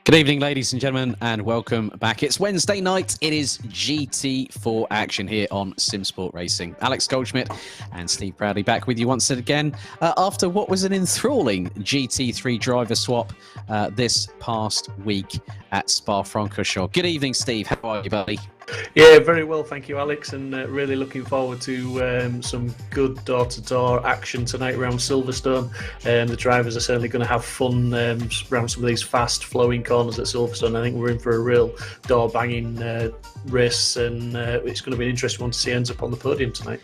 Good evening, ladies and gentlemen, and welcome back. It's Wednesday night. It is GT4 action here on Simsport Racing. Alex Goldschmidt and Steve Proudley back with you once again after what was an enthralling GT3 driver swap this past week at Spa-Francorchamps. Good evening, Steve. How are you, buddy? Yeah, very well, thank you, Alex, and really looking forward to some good door-to-door action tonight around Silverstone. The drivers are certainly going to have fun around some of these fast flowing corners at Silverstone. I think we're in for a real door-banging race, and it's going to be an interesting one to see ends up on the podium tonight.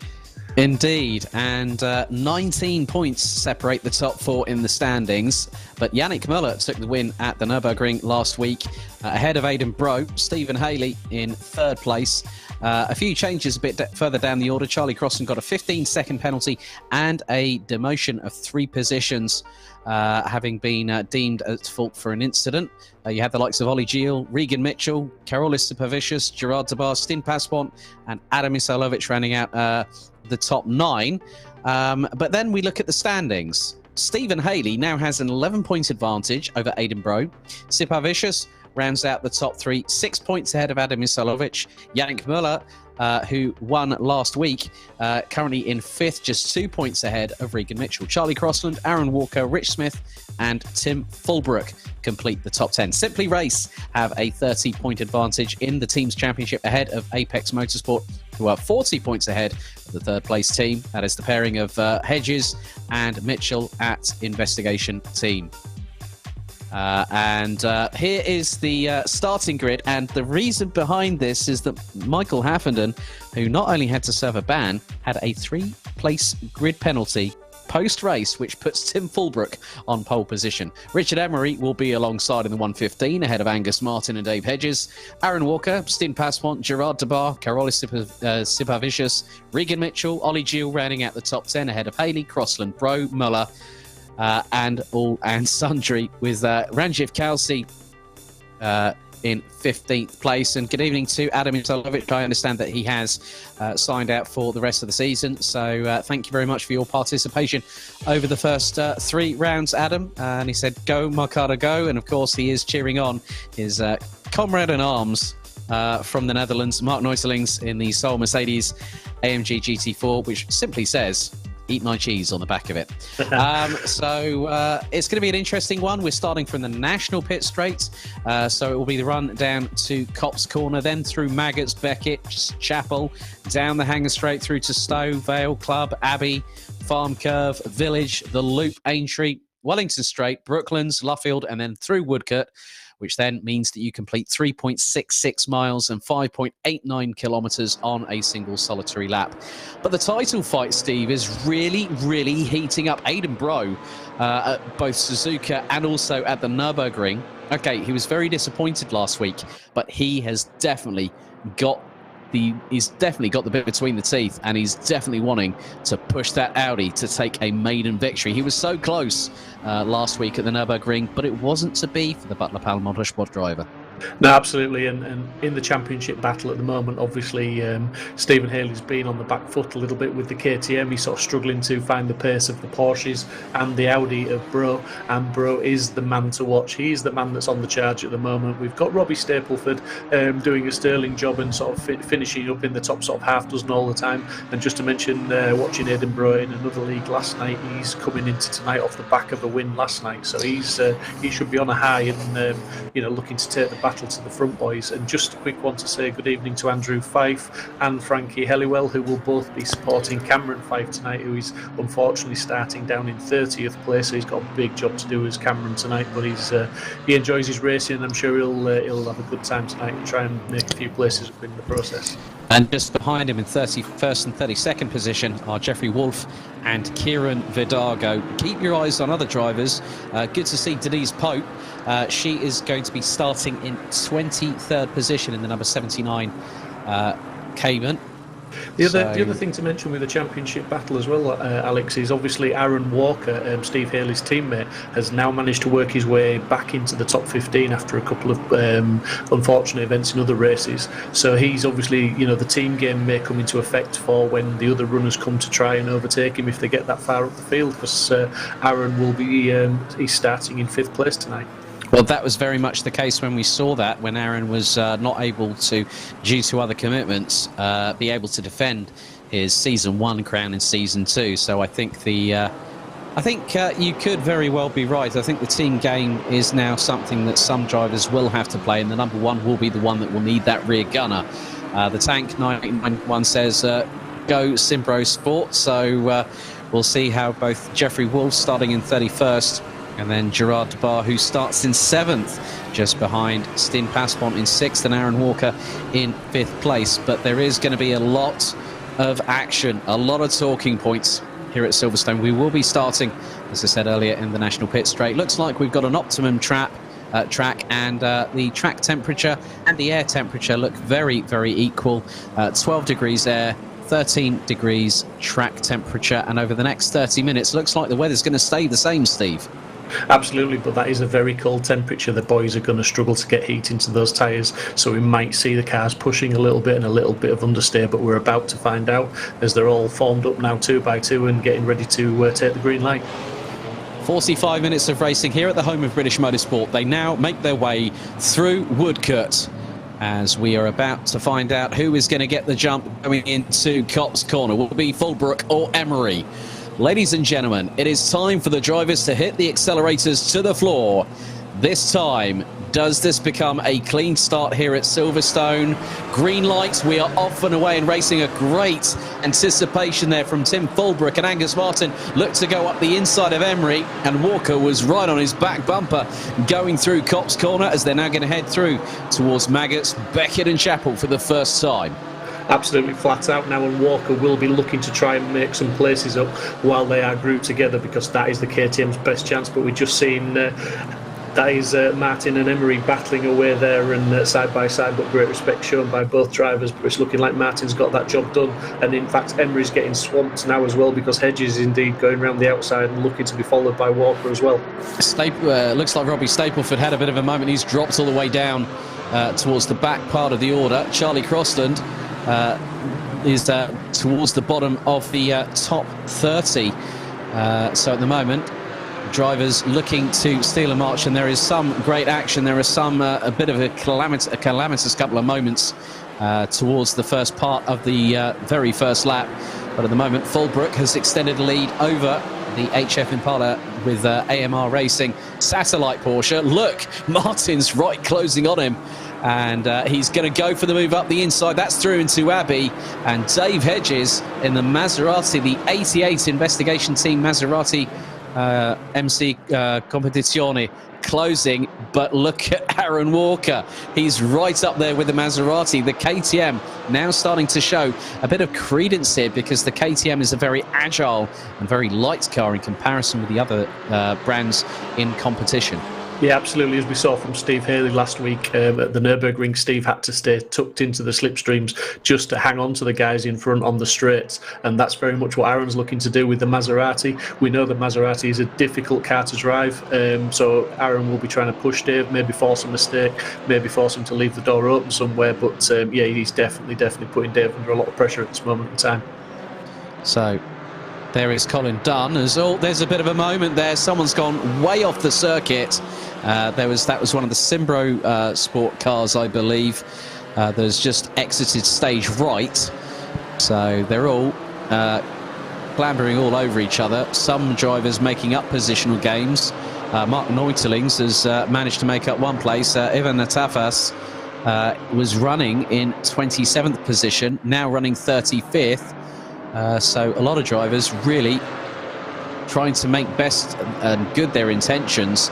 Indeed, and 19 points separate the top four in the standings. But Yannick Müller took the win at the Nurburgring last week, ahead of Aidan Bro. Stephen Haley in third place. A few changes a bit further down the order. Charlie Crossan got a 15-second penalty and a demotion of 3 positions, having been deemed at fault for an incident. You had the likes of Ollie Gilles, Regan Mitchell, Karolis Supervicious, Gerard Debar, Stin Passpont, and Adam Isalovic rounding out the top 9. But then we look at the standings. Stephen Haley now has an 11-point advantage over Aidan Bro. Supervicious rounds out the top 3, 6 points ahead of Adam Isalovic. Yannick Müller, who won last week, currently in 5th, just 2 points ahead of Regan Mitchell. Charlie Crossland, Aaron Walker, Rich Smith, and Tim Fulbrook complete the top 10. Simply Race have a 30-point advantage in the team's championship ahead of Apex Motorsport, who are 40 points ahead of the third-place team. That is the pairing of Hedges and Mitchell at Investigation Team. Here is the starting grid, and the reason behind this is that Michael Haffenden, who not only had to serve a ban, had a 3-place grid penalty post-race, which puts Tim Fulbrook on pole position. Richard Emery will be alongside in the 115, ahead of Angus Martin and Dave Hedges. Aaron Walker, Stin Passpont, Gerard Debar, Karolis Supervicious, Regan Mitchell, Ollie Gilles rounding out the top 10, ahead of Haley, Crossland, Bro, Müller, and all and sundry, with Ranjiv Kalsi in 15th place. And good evening to Adam Isalovic. I understand that he has signed out for the rest of the season, so thank you very much for your participation over the first 3 rounds, Adam. And he said, "Go Marcada, go!" And of course, he is cheering on his comrade in arms from the Netherlands, Mark Neuselings, in the Sol Mercedes AMG GT4, which simply says, "Eat my cheese" on the back of it. So it's going to be an interesting one. We're starting from the National Pit Straight. So it will be the run down to Copse Corner, then through Maggots, Beckett, Chapel, down the Hanger Straight through to Stowe, Vale, Club, Abbey, Farm Curve, Village, the Loop, Aintree, Wellington Straight, Brooklands, Luffield, and then through Woodcote, which then means that you complete 3.66 miles and 5.89 kilometres on a single solitary lap. But the title fight, Steve, is really, really heating up. Aidan Bro, at both Suzuka and also at the Nurburgring. Okay, he was very disappointed last week, but he has definitely got the bit between the teeth, and he's definitely wanting to push that Audi to take a maiden victory. He was so close last week at the Nürburgring, but it wasn't to be for the Butler Pal Motorsport driver. No, absolutely, and in the championship battle at the moment, obviously Stephen Haley's been on the back foot a little bit with the KTM. He's sort of struggling to find the pace of the Porsches and the Audi of Bro, and Bro is the man to watch. He's the man that's on the charge at the moment. We've got Robbie Stapleford doing a sterling job and sort of finishing up in the top sort of half dozen all the time. And just to mention, watching Aidan Bro in another league last night, he's coming into tonight off the back of a win last night, so he should be on a high and looking to take the battle to the front boys. And just a quick one to say good evening to Andrew Fife and Frankie Helliwell, who will both be supporting Cameron Fife tonight, who is unfortunately starting down in 30th place. So he's got a big job to do as Cameron tonight, but he enjoys his racing, and I'm sure he'll have a good time tonight and try and make a few places up in the process. And just behind him in 31st and 32nd position are Jeffrey Wolf and Kieran Vidago. Keep your eyes on other drivers. Good to see Denise Pope. She is going to be starting in 23rd position in the number 79 Cayman. The other thing to mention with the championship battle as well, Alex, is obviously Aaron Walker, Steve Haley's teammate, has now managed to work his way back into the top 15 after a couple of unfortunate events in other races. So he's obviously, the team game may come into effect for when the other runners come to try and overtake him if they get that far up the field, because Aaron will be he's starting in 5th place tonight. Well, that was very much the case when we saw that, when Aaron was not able to, due to other commitments, be able to defend his Season 1 crown in Season 2. So I think you could very well be right. I think the team game is now something that some drivers will have to play, and the number 1 will be the one that will need that rear gunner. The Tank 991 says, go Simbro Sport. So we'll see how both Jeffrey Wolf starting in 31st, and then Gerard Debar, who starts in 7th, just behind Stin Passpont in 6th and Aaron Walker in 5th place. But there is going to be a lot of action, a lot of talking points here at Silverstone. We will be starting, as I said earlier, in the National Pit Straight. Looks like we've got an optimum track, and the track temperature and the air temperature look very, very equal. 12 degrees air, 13 degrees track temperature, and over the next 30 minutes, looks like the weather's going to stay the same, Steve. Absolutely, but that is a very cold temperature. The boys are going to struggle to get heat into those tyres, so we might see the cars pushing a little bit and a little bit of understeer, but we're about to find out as they're all formed up now 2 by 2 and getting ready to take the green light. 45 minutes of racing here at the home of British Motorsport. They now make their way through Woodcote as we are about to find out who is going to get the jump going into Copse Corner. Will it be Fulbrook or Emery? Ladies and gentlemen, it is time for the drivers to hit the accelerators to the floor. This time, does this become a clean start here at Silverstone? Green light, we are off and away and racing. A great anticipation there from Tim Fulbrook, and Angus Martin looked to go up the inside of Emery, and Walker was right on his back bumper going through Copse Corner as they're now going to head through towards Maggots, Beckett and Chapel for the first time. Absolutely flat out now, and Walker will be looking to try and make some places up while they are grouped together, because that is the KTM's best chance. But we've just seen that is Martin and Emery battling away there and side by side, but great respect shown by both drivers. But it's looking like Martin's got that job done, and in fact Emery's getting swamped now as well, because Hedges is indeed going around the outside and looking to be followed by Walker as well. Looks like Robbie Stapleford had a bit of a moment. He's dropped all the way down towards the back part of the order. Charlie Crossland is towards the bottom of the top 30. So at the moment, drivers looking to steal a march, and there is some great action. There is some a bit of a calamitous couple of moments towards the first part of the very first lap. But at the moment, Fulbrook has extended a lead over the HF Impala with AMR Racing Satellite Porsche. Look, Martin's right closing on him, and he's going to go for the move up the inside. That's through into Abbey, and Dave Hedges in the Maserati, the 88 investigation team Maserati MC Competizione, closing. But look at Aaron Walker, he's right up there with the Maserati. The KTM now starting to show a bit of credence here, because the KTM is a very agile and very light car in comparison with the other brands in competition. Yeah, absolutely. As we saw from Steve Haley last week at the Nurburgring, Steve had to stay tucked into the slipstreams just to hang on to the guys in front on the straights, and that's very much what Aaron's looking to do with the Maserati. We know the Maserati is a difficult car to drive, so Aaron will be trying to push Dave, maybe force a mistake, maybe force him to leave the door open somewhere, but yeah, he's definitely putting Dave under a lot of pressure at this moment in time. So there is Colin Dunn. There's a bit of a moment there. Someone's gone way off the circuit. That was one of the Simbro sport cars, I believe. There's just exited stage right. So they're all clambering all over each other. Some drivers making up positional gains. Mark Neutelings has managed to make up one place. Ivan Natafas was running in 27th position, now running 35th. So a lot of drivers really trying to make best and good their intentions,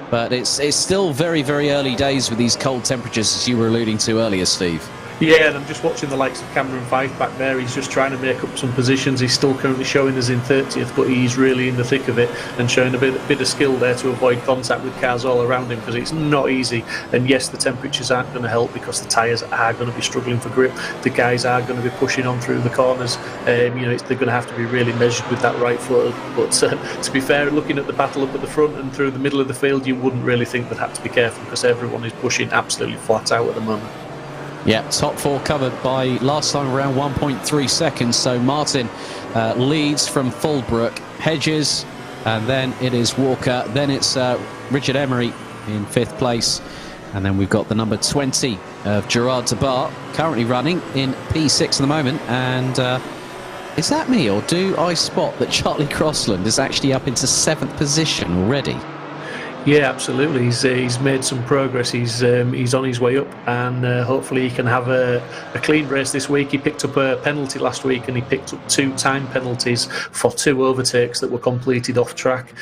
but it's still very, very early days with these cold temperatures, as you were alluding to earlier, Steve. Yeah, and I'm just watching the likes of Cameron Fife back there. He's just trying to make up some positions. He's still currently showing us in 30th, but he's really in the thick of it and showing a bit of skill there to avoid contact with cars all around him, because it's not easy. And yes, the temperatures aren't going to help, because the tyres are going to be struggling for grip. The guys are going to be pushing on through the corners. They're going to have to be really measured with that right foot. But to be fair, looking at the battle up at the front and through the middle of the field, you wouldn't really think they'd have to be careful, because everyone is pushing absolutely flat out at the moment. Yeah, top four covered by last time around 1.3 seconds. So Martin leads from Fulbrook, Hedges, and then it is Walker. Then it's Richard Emery in 5th place. And then we've got the number 20 of Gerard Tabar, currently running in P6 at the moment. And is that me, or do I spot that Charlie Crossland is actually up into 7th position already? Yeah, absolutely. He's made some progress. He's on his way up, and hopefully he can have a clean race this week. He picked up a penalty last week, and he picked up 2 time penalties for 2 overtakes that were completed off track.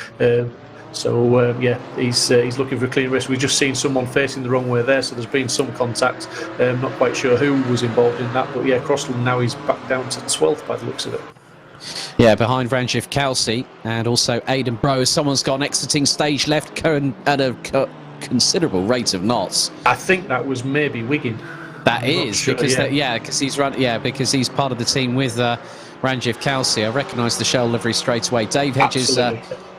So yeah, he's looking for a clean race. We've just seen someone facing the wrong way there, so there's been some contact. Not quite sure who was involved in that, but yeah, Crossland now he's back down to 12th by the looks of it. Yeah, behind Ranjiv Kalsi and also Aidan Bro. Someone's got an exiting stage left at a considerable rate of knots. I think that was maybe Wiggin. That is sure, because because he's part of the team with Ranjiv Kalsi. I recognise the Shell livery straight away. Dave Hedges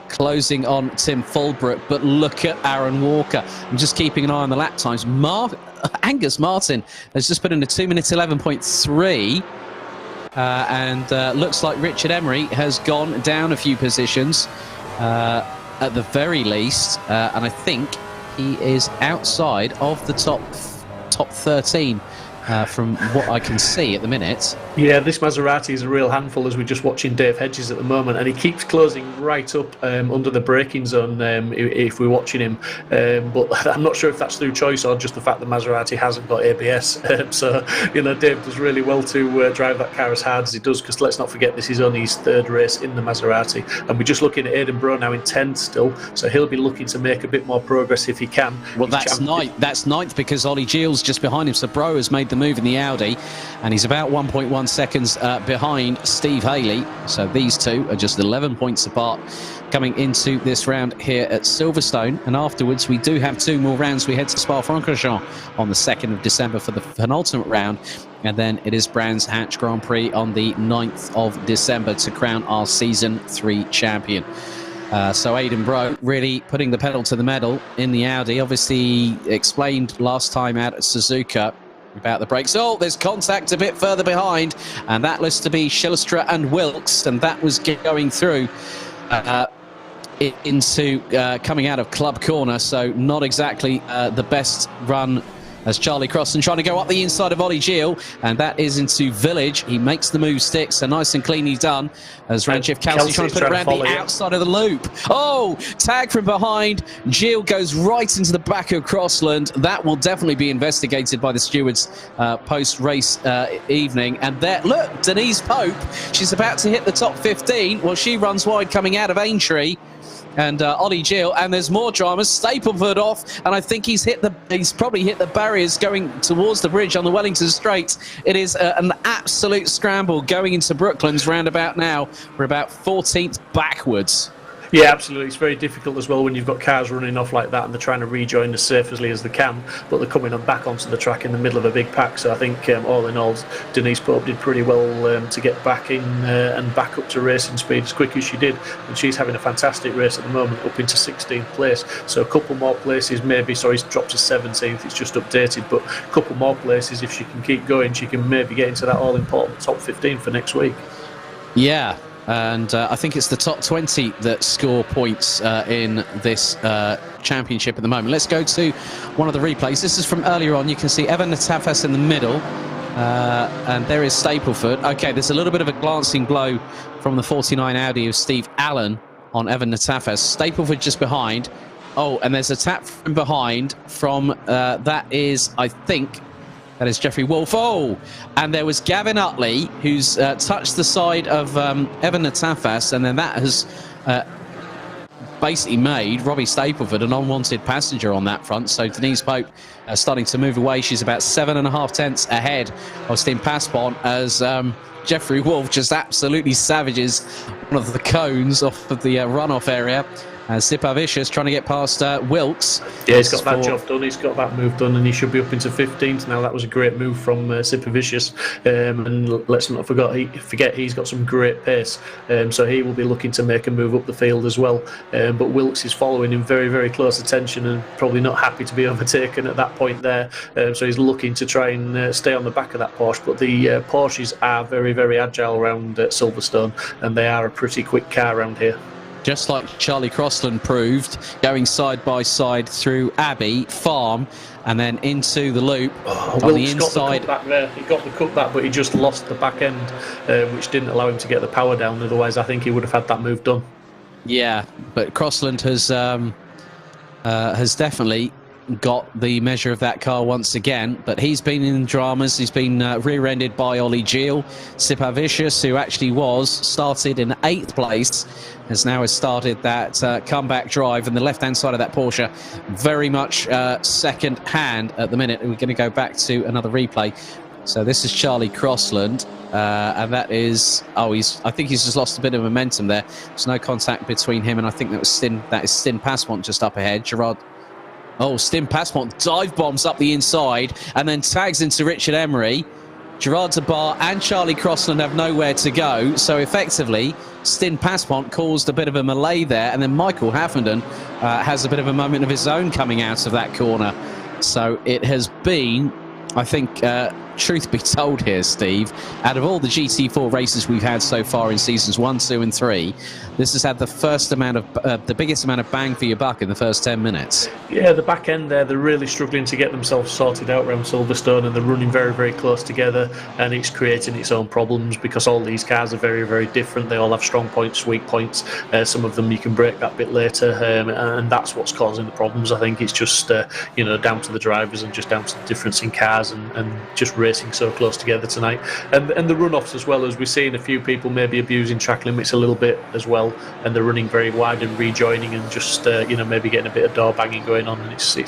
closing on Tim Fulbrook, but look at Aaron Walker. I'm just keeping an eye on the lap times. Angus Martin has just put in a 2 minutes 11.3. And looks like Richard Emery has gone down a few positions at the very least, and I think he is outside of the top 13 from what I can see at the minute. Yeah, this Maserati is a real handful as we're just watching Dave Hedges at the moment, and he keeps closing right up under the braking zone if we're watching him. But I'm not sure if that's through choice or just the fact that Maserati hasn't got ABS. So, you know, Dave does really well to drive that car as hard as he does, because let's not forget this is only his third race in the Maserati. And we're just looking at Aidan Bro now in 10th still, so he'll be looking to make a bit more progress if he can. Well, that's ninth because Ollie Gilles just behind him, so Bro has made the move in the Audi, and he's about 1.1 seconds behind Steve Haley. So these two are just 11 points apart coming into this round here at Silverstone. And afterwards, we do have 2 more rounds. We head to Spa-Francorchamps on the 2nd of December for the penultimate round. And then it is Brands Hatch Grand Prix on the 9th of December to crown our Season 3 champion. So Aidan Bro really putting the pedal to the metal in the Audi. Obviously explained last time out at Suzuka about the brakes. Oh, there's contact a bit further behind, and that looks to be Schilstra and Wilkes, and that was going through into coming out of Club Corner, so not exactly the best run as Charlie Crossan trying to go up the inside of Ollie Gilles, and that is into Village. He makes the move stick, so nice and cleanly done as Ranjiv Kalsi trying to put it around the outside of the loop. Oh, tag from behind. Gilles goes right into the back of Crossland. That will definitely be investigated by the stewards post-race evening. And there, look, Denise Pope, she's about to hit the top 15. Well, she runs wide coming out of Aintree. And Ollie Gilles, and there's more dramas. Stapleford off, and I think he's probably hit the barriers going towards the bridge on the Wellington Straight. It is an absolute scramble going into Brooklands roundabout now. We're about 14th backwards. Yeah, absolutely. It's very difficult as well when you've got cars running off like that and they're trying to rejoin as safely as they can, but they're coming back onto the track in the middle of a big pack. So I think all in all, Denise Pope did pretty well to get back in and back up to racing speed as quick as she did. And she's having a fantastic race at the moment, up into 16th place. So a couple more places, maybe, sorry, it's dropped to 17th, it's just updated, but a couple more places, if she can keep going, she can maybe get into that all-important top 15 for next week. Yeah. And I think it's the top 20 that score points in this championship at the moment. Let's go to one of the replays. This is from earlier on. You can see Evan Natafas in the middle. And there is Stapleford. Okay, there's a little bit of a glancing blow from the 49 Audi of Steve Allen on Evan Natafas. Stapleford just behind. Oh, and there's a tap from behind from, that is, I think... That is Jeffrey Wolf. Oh, and there was Gavin Utley, who's touched the side of Evan Natafas, and then that has basically made Robbie Stapleford an unwanted passenger on that front. So Denise Pope starting to move away. She's about 7.5 tenths ahead of Stim Paspon as Jeffrey Wolf just absolutely savages one of the cones off of the runoff area. Sipa Vicious trying to get past Wilkes. Yeah, he's got that job done. He's got that move done, and he should be up into 15th now. That was a great move from Sipa Vicious. And let's not forget he's got some great pace. So he will be looking to make a move up the field as well. But Wilkes is following him very, very close attention and probably not happy to be overtaken at that point there. So he's looking to try and stay on the back of that Porsche. But the Porsches are very, very agile around Silverstone, and they are a pretty quick car around here. Just like Charlie Crossland proved, going side by side through Abbey Farm and then into the loop on the inside. Got the cutback there. He got the cutback, but he just lost the back end, which didn't allow him to get the power down. Otherwise, I think he would have had that move done. Yeah, but Crossland has definitely got the measure of that car once again, but he's been in dramas. He's been rear-ended by Ollie Geel. Sipavicius, who actually started in 8th place, has started that comeback drive, and the left-hand side of that Porsche very much second hand at the minute. We're going to go back to another replay. So this is Charlie Crossland, and that is, I think he's just lost a bit of momentum there. There's no contact between him, and I think that is Stin Pasmont just up ahead. Stin Pasmont dive bombs up the inside and then tags into Richard Emery. Gerard Debar and Charlie Crossland have nowhere to go, so effectively Stin Pasmont caused a bit of a melee there, and then Michael Haffenden has a bit of a moment of his own coming out of that corner. So it has been, I think, truth be told here, Steve, out of all the GT4 races we've had so far in seasons 1, 2 and 3, this has had the biggest amount of bang for your buck in the first 10 minutes. Yeah, the back end there, they're really struggling to get themselves sorted out around Silverstone, and they're running very, very close together, and it's creating its own problems because all these cars are very, very different. They all have strong points, weak points. Some of them you can break that bit later, and that's what's causing the problems. I think it's just down to the drivers and just down to the difference in cars and just racing so close together tonight, and the runoffs as well, as we're seeing a few people maybe abusing track limits a little bit as well, and they're running very wide and rejoining and just maybe getting a bit of door banging going on, and it's the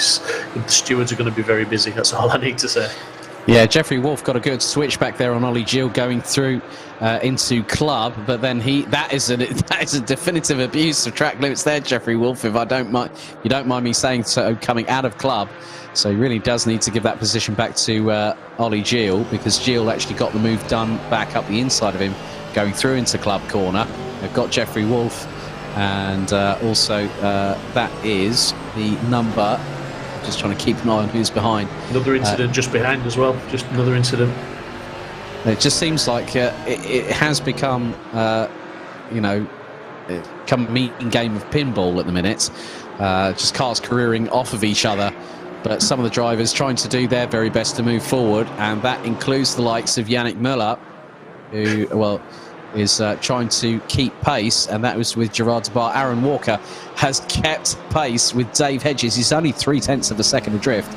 stewards are going to be very busy. That's all I need to say. Yeah, Jeffrey Wolf got a good switch back there on Ollie Geel going through into club, but then that is a definitive abuse of track limits there, Jeffrey Wolf, if you don't mind me saying so, coming out of club. So he really does need to give that position back to Ollie Geel, because Geel actually got the move done back up the inside of him going through into club corner. They've got Jeffrey Wolf, and also that is the number. Just trying to keep an eye on who's behind. Another incident just behind as well. Just another incident. It just seems like it has become, become a meeting game of pinball at the minute. Just cars careering off of each other, but some of the drivers trying to do their very best to move forward, and that includes the likes of Yannick Müller, who, is trying to keep pace, and that was with Gerard Debar. Aaron Walker has kept pace with Dave Hedges. He's only 0.3 of a second adrift,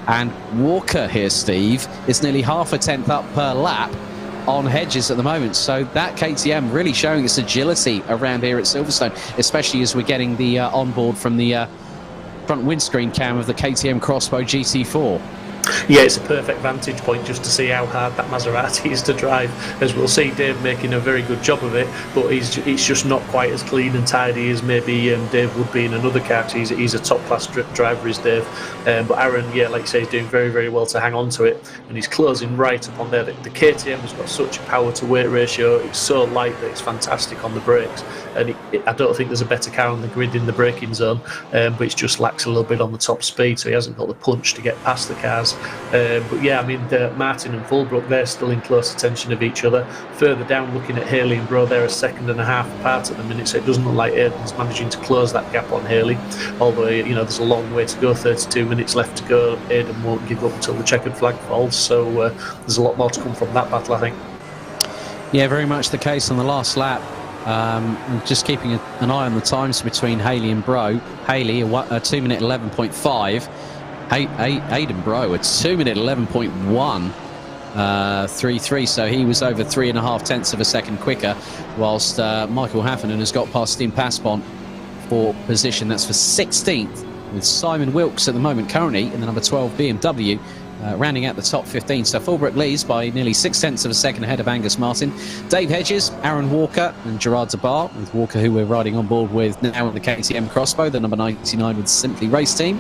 and Walker here, Steve, is nearly half a tenth up per lap on Hedges at the moment. So that KTM really showing its agility around here at Silverstone, especially as we're getting the onboard from the front windscreen cam of the KTM Crossbow GT4. Yeah, it's a perfect vantage point just to see how hard that Maserati is to drive, as we'll see Dave making a very good job of it, but it's just not quite as clean and tidy as maybe Dave would be in another car. He's a top-class driver, is Dave, but Aaron, yeah, like you say, is doing very, very well to hang on to it, and he's closing right up on there. The KTM has got such a power-to-weight ratio. It's so light that it's fantastic on the brakes, and I don't think there's a better car on the grid in the braking zone, but it just lacks a little bit on the top speed, so he hasn't got the punch to get past the cars. But yeah, I mean, Martin and Fulbrook, they're still in close attention of each other. Further down, looking at Haley and Bro, they're a second and a half apart at the minute, so it doesn't look like Aiden's managing to close that gap on Haley, although there's a long way to go. 32 minutes left to go. Aiden won't give up until the checkered flag falls, so there's a lot more to come from that battle, I think. Yeah, very much the case on the last lap. Just keeping an eye on the times between Haley and Bro. Haley a 2 minute 11.5. Aiden Bro a 2 minute 11.133, so he was over 3.5 of a second quicker, whilst Michael Haffenden has got past Stin Pasmont for position. That's for 16th, with Simon Wilkes at the moment currently in the number 12 BMW, rounding out the top 15. So Fulbrook leads by nearly 0.6 of a second ahead of Angus Martin. Dave Hedges, Aaron Walker and Gerard Debar, with Walker, who we're riding on board with now in the KTM Crossbow, the number 99 with Simply Race Team.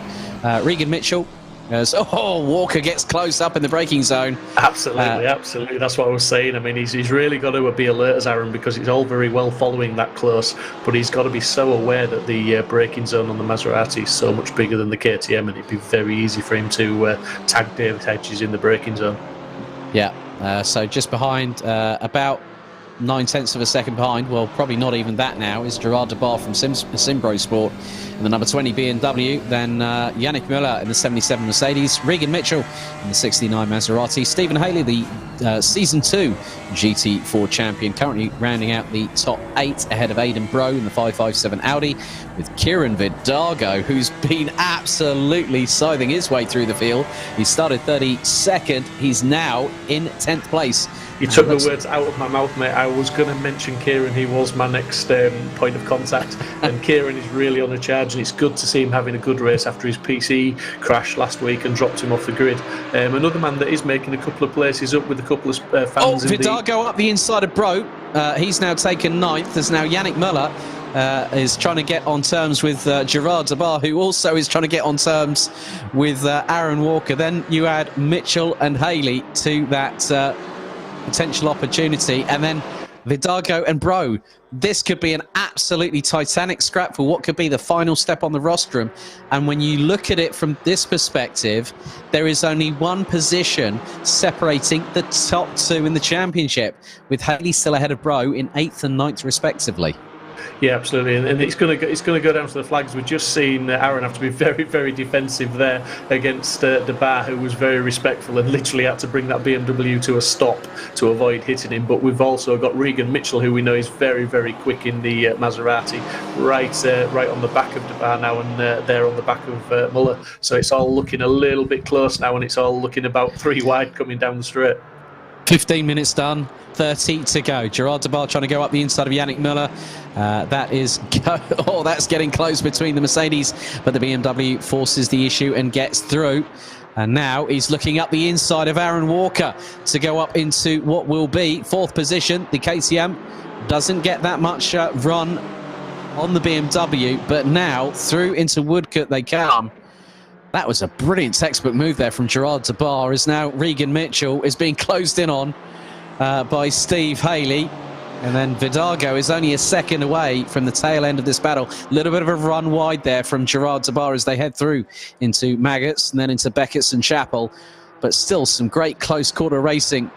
Regan Mitchell, Walker gets close up in the braking zone. Absolutely. That's what I was saying. I mean, he's really got to be alert as Aaron, because it's all very well following that close, but he's got to be so aware that the braking zone on the Maserati is so much bigger than the KTM, and it'd be very easy for him to tag David Hedges in the braking zone. Yeah, so just behind about 9/10 of a second behind, well, probably not even that now, is Gerard de Bar from Simbro Sport in the number 20 BMW, then Yannick Müller in the 77 Mercedes, Regan Mitchell in the 69 Maserati, Stephen Haley, the Season 2 GT4 champion, currently rounding out the top 8 ahead of Aidan Bro in the 557 Audi, with Kieran Vidago, who's been absolutely scything his way through the field. He started 32nd, he's now in 10th place. You took the words out of my mouth, mate. I was going to mention Kieran. He was my next point of contact. And Kieran is really on a charge, and it's good to see him having a good race after his PC crash last week and dropped him off the grid. Another man that is making a couple of places up with a couple of fans. Vidago up the inside of Bro. He's now taken 9th. There's now Yannick Müller. Is trying to get on terms with Gerard de Bar, who also is trying to get on terms with Aaron Walker. Then you add Mitchell and Haley to that potential opportunity, and then Vidago and Bro. This could be an absolutely titanic scrap for what could be the final step on the rostrum. And when you look at it from this perspective, there is only one position separating the top 2 in the championship, with Haley still ahead of Bro in 8th and 9th respectively. Yeah, absolutely, and it's going to go down to the flags. We've just seen Aaron have to be very, very defensive there against De Bar, who was very respectful and literally had to bring that BMW to a stop to avoid hitting him. But we've also got Regan Mitchell, who we know is very, very quick in the Maserati, right on the back of De Bar now, and there on the back of Muller. So it's all looking a little bit close now, and it's all looking about 3 wide coming down the straight. 15 minutes done, 30 to go. Gerard de Bar trying to go up the inside of Yannick Müller. That's getting close between the Mercedes, but the BMW forces the issue and gets through. And now he's looking up the inside of Aaron Walker to go up into what will be 4th position. The KTM doesn't get that much run on the BMW, but now through into Woodcote they come. That was a brilliant textbook move there from Gerard de Bar, as now Regan Mitchell is being closed in on by Steve Haley. And then Vidago is only a second away from the tail end of this battle. A little bit of a run wide there from Gerard de Bar as they head through into Maggots and then into Beckett's and Chapel. But still some great close quarter racing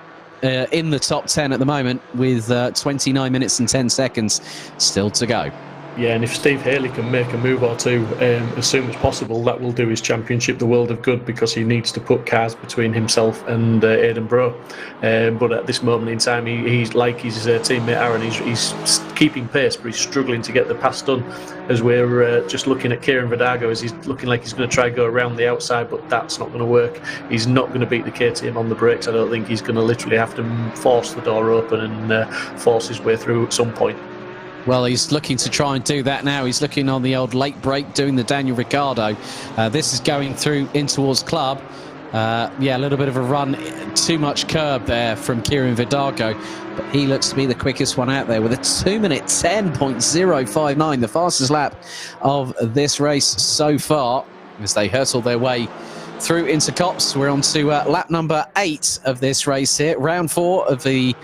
in the top 10 at the moment, with 29 minutes and 10 seconds still to go. Yeah, and if Steve Haley can make a move or two as soon as possible, that will do his championship the world of good, because he needs to put cars between himself and Aidan Bro. But at this moment in time, he's like his teammate Aaron, he's keeping pace, but he's struggling to get the pass done. As we're just looking at Kieran Vidago, as he's looking like he's going to try and go around the outside, but that's not going to work. He's not going to beat the KTM on the brakes. I don't think. He's going to literally have to force the door open and force his way through at some point. Well, he's looking to try and do that now. He's looking on the old late break, doing the Daniel Ricciardo. This is going through in towards Club. A little bit of a run, too much curb there from Kieran Vidago, but he looks to be the quickest one out there with a 2-minute 10.059, the fastest lap of this race so far, as they hurtle their way through into Copse. We're on to lap number 8 of this race here, round 4 of the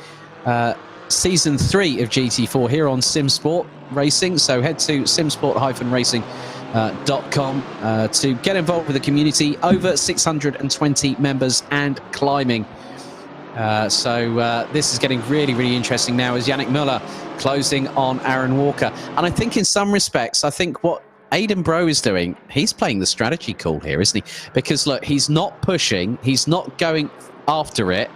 Season 3 of GT4 here on Simsport Racing. So head to simsport-racing.com to get involved with the community. Over 620 members and climbing. This is getting really, really interesting now, as Yannick Müller closing on Aaron Walker. And I think in some respects, what Aidan Bro is doing, he's playing the strategy call here, isn't he? Because look, he's not pushing, he's not going after it,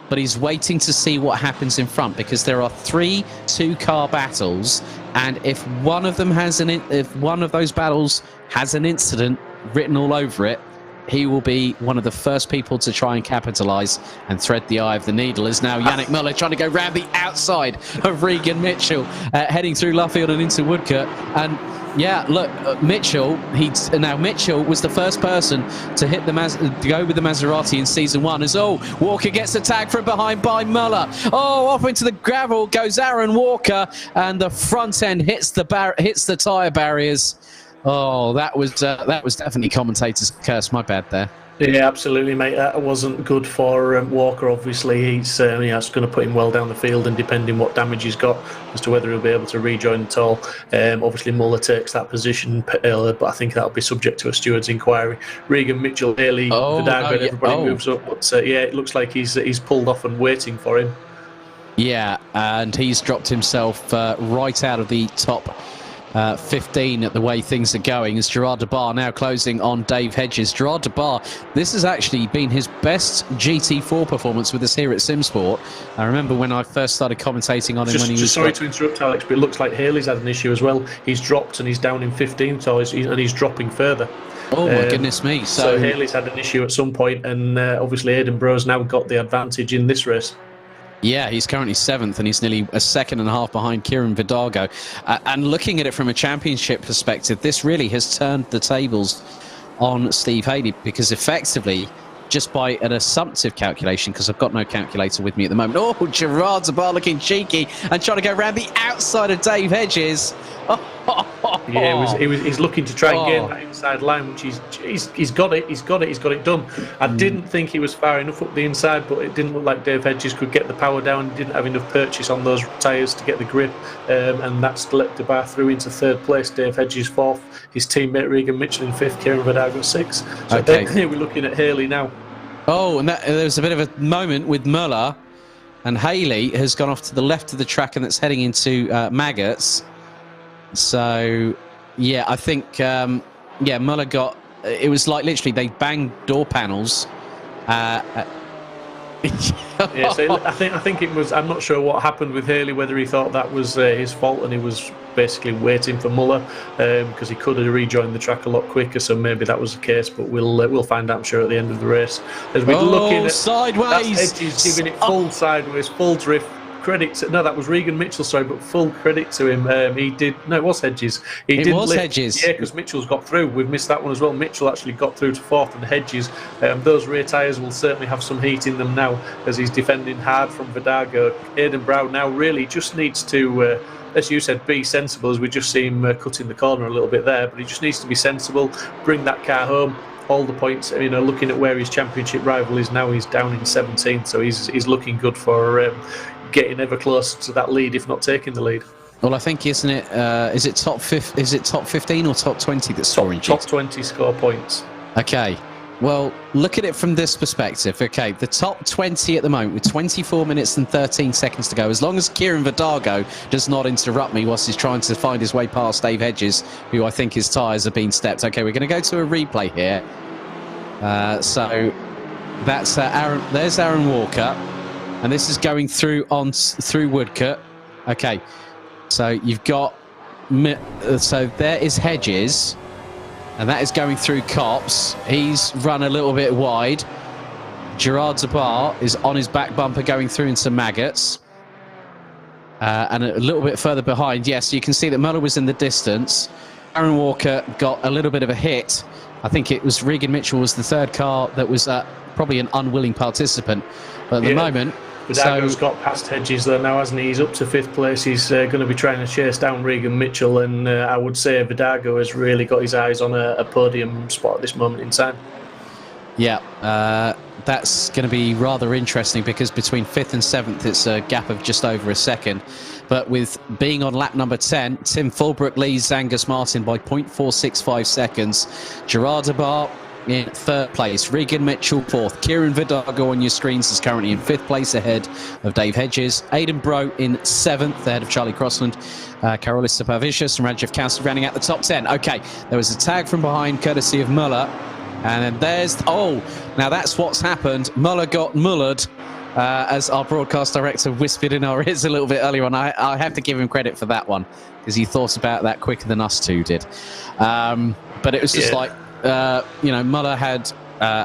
but he's waiting to see what happens in front, because there are 3 two-car battles, and if one of them if one of those battles has an incident written all over it, he will be one of the first people to try and capitalise and thread the eye of the needle. Is now Yannick Müller trying to go round the outside of Regan Mitchell, heading through Luffield and into Woodcote. And yeah, look, Mitchell was the first person to hit to go with the Maserati in Season 1, as Walker gets attacked from behind by Müller. Off into the gravel goes Aaron Walker, and the front end hits the tyre barriers. That was definitely commentator's curse. My bad there. Yeah, absolutely, mate. That wasn't good for Walker. Obviously, it's going to put him well down the field, and depending what damage he's got as to whether he'll be able to rejoin at all. Obviously, Muller takes that position, but I think that'll be subject to a steward's inquiry. Regan Mitchell, Haley, everybody moves up. But it looks like he's pulled off and waiting for him. Yeah, and he's dropped himself right out of the top 15 at the way things are going, as Gerard de Bar now closing on Dave Hedges. Gerard de Bar, this has actually been his best GT4 performance with us here at Simsport. I remember when I first started commentating on him when he was... Sorry to interrupt, Alex, but it looks like Haley's had an issue as well. He's dropped and he's down in 15, and he's dropping further. Oh my goodness me. So Haley's had an issue at some point, and obviously Aidan Bro's now got the advantage in this race. Yeah, he's currently 7th, and he's nearly a second and a half behind Kieran Vidago. And looking at it from a championship perspective, this really has turned the tables on Steve Haley, because effectively, just by an assumptive calculation, because I've got no calculator with me at the moment. Oh, Gerard de Bar looking cheeky and trying to go around the outside of Dave Hedges. Yeah, he's looking to try and gain that inside line, which he's got it done. I didn't think he was far enough up the inside, but it didn't look like Dave Hedges could get the power down. He didn't have enough purchase on those tyres to get the grip, and that's let de Bar through into 3rd place. Dave Hedges 4th, his teammate Regan Mitchell in 5th, Kieran Vidago 6th. So here we're looking at Haley now. Oh, and there was a bit of a moment with Muller, and Haley has gone off to the left of the track, and that's heading into Maggots. So, yeah, I think, Muller got... It was like literally they banged door panels. Yeah, so I think it was... I'm not sure what happened with Haley, whether he thought that was his fault and he was basically waiting for Muller, because he could have rejoined the track a lot quicker, so maybe that was the case, but we'll find out, I'm sure, at the end of the race. As we're looking at sideways! Hedges giving it full sideways, full drift. Credit to, no, that was Regan Mitchell, sorry, but full credit to him. It was Hedges. Hedges. Yeah, because Mitchell's got through. We've missed that one as well. Mitchell actually got through to 4th, and Hedges, those rear tyres will certainly have some heat in them now, as he's defending hard from Vidago. Aidan Brown now really just needs to, as you said, be sensible, as we just see him cutting the corner a little bit there, but he just needs to be sensible, bring that car home. All the points, looking at where his championship rival is now, he's down in 17th, so he's looking good for getting ever closer to that lead, if not taking the lead. Well, I think, isn't it? Is it top 15 or top 20 that's scoring? Top 20 score points. Okay. Well, look at it from this perspective. Okay, the top 20 at the moment with 24 minutes and 13 seconds to go. As long as Kieran Vidago does not interrupt me whilst he's trying to find his way past Dave Hedges, who I think his tyres have been stepped. Okay, we're going to go to a replay here. So that's Aaron. There's Aaron Walker. And this is going through Woodcote. Okay, so you've got... So there is Hedges, and that is going through Copse. He's run a little bit wide. Gerard de Bar is on his back bumper going through into Maggots. And a little bit further behind, yes, you can see that Muller was in the distance. Aaron Walker got a little bit of a hit. I think it was Regan Mitchell was the 3rd car that was probably an unwilling participant. But at the moment... Vidago's got past Hedges there now, hasn't he? He's up to 5th place. He's going to be trying to chase down Regan Mitchell, and I would say Vidago has really got his eyes on a podium spot at this moment in time. Yeah, that's going to be rather interesting, because between 5th and 7th it's a gap of just over a second. But with being on lap number 10, Tim Fulbrook leads Angus Martin by 0.465 seconds. Gerard de Bar in 3rd place, Regan Mitchell 4th, Kieran Vidago on your screens is currently in 5th place ahead of Dave Hedges, Aidan Bro in 7th ahead of Charlie Crossland, Karolis Sapavicius and Rajiv Kowski rounding out the top 10. Okay, there was a tag from behind courtesy of Muller, and then there's... Oh, now that's what's happened. Muller got mullered, as our broadcast director whispered in our ears a little bit earlier on. I have to give him credit for that one, because he thought about that quicker than us two did. But it was just like... Muller had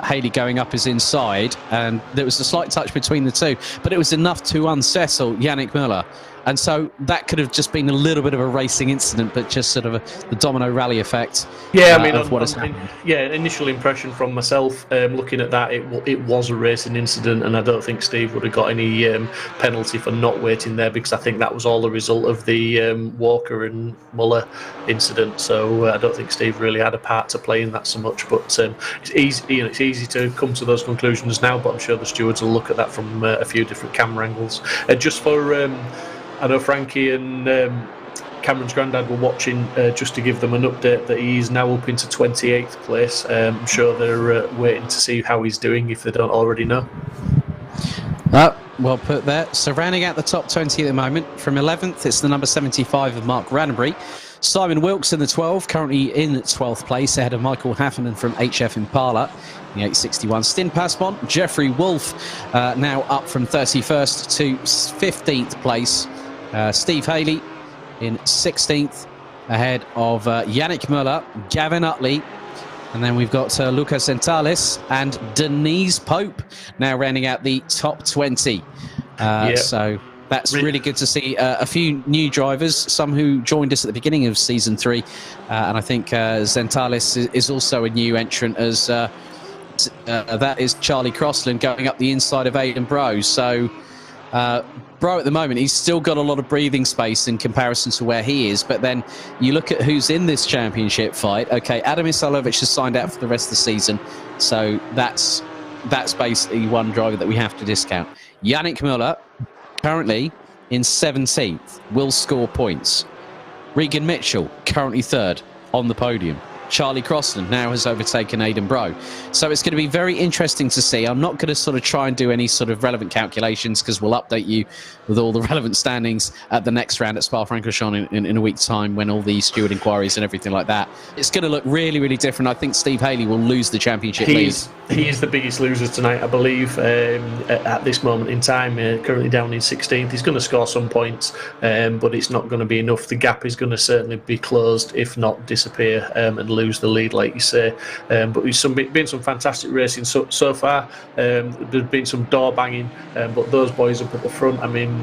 Haley going up his inside, and there was a slight touch between the two, but it was enough to unsettle Yannick Muller. And so that could have just been a little bit of a racing incident, but just sort of the domino rally effect. Yeah, I mean, of what has happened. Initial impression from myself, looking at that, it was a racing incident, and I don't think Steve would have got any penalty for not waiting there, because I think that was all the result of the Walker and Muller incident. So I don't think Steve really had a part to play in that so much. But it's easy, it's easy to come to those conclusions now. But I'm sure the stewards will look at that from a few different camera angles. Just for I know Frankie and Cameron's granddad were watching, just to give them an update that he's now up into 28th place. I'm sure they're waiting to see how he's doing, if they don't already know. well put there. So rounding out the top 20 at the moment, from 11th, it's the number 75 of Mark Rannebury. Simon Wilkes in the 12, currently in 12th place, ahead of Michael Haffernan from HF Impala, the 861. Stin Pasmont, Jeffrey Wolf, now up from 31st to 15th place. Steve Haley in 16th, ahead of Yannick Müller, Gavin Utley, and then we've got Lucas Centales and Denise Pope now rounding out the top 20. So that's really good to see a few new drivers, some who joined us at the beginning of season 3. And I think Centales is also a new entrant, as that is Charlie Crossland going up the inside of Aidan Bro. So Bro at the moment, he's still got a lot of breathing space in comparison to where he is. But then you look at who's in this championship fight. Okay, Adam Isalovic has signed out for the rest of the season. So that's basically one driver that we have to discount. Yannick Müller, currently in 17th, will score points. Regan Mitchell, currently 3rd on the podium. Charlie Crossland now has overtaken Aidan Bro. So it's going to be very interesting to see. I'm not going to sort of try and do any sort of relevant calculations, because we'll update you with all the relevant standings at the next round at Spa-Francorchamps in a week's time, when all the steward inquiries and everything like that. It's going to look really, really different. I think Steve Haley will lose the championship lead. He is the biggest loser tonight, I believe, at this moment in time. Currently down in 16th. He's going to score some points, but it's not going to be enough. The gap is going to certainly be closed, if not disappear, and lose the lead, like you say. But there's been some fantastic racing so far. There's been some door banging, but those boys up at the front, I mean,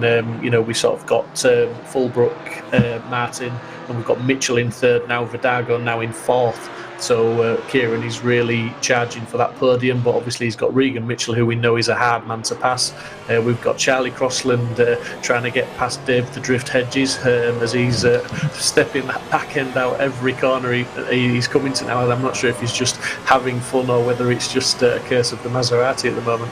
we sort of got Fullbrook, Martin, and we've got Mitchell in 3rd now, Vidago now in 4th. So Kieran is really charging for that podium, but obviously he's got Regan Mitchell, who we know is a hard man to pass. We've got Charlie Crossland trying to get past Dave the Drift Hedges, as he's stepping that back end out every corner he's coming to now. I'm not sure if he's just having fun or whether it's just a curse of the Maserati at the moment.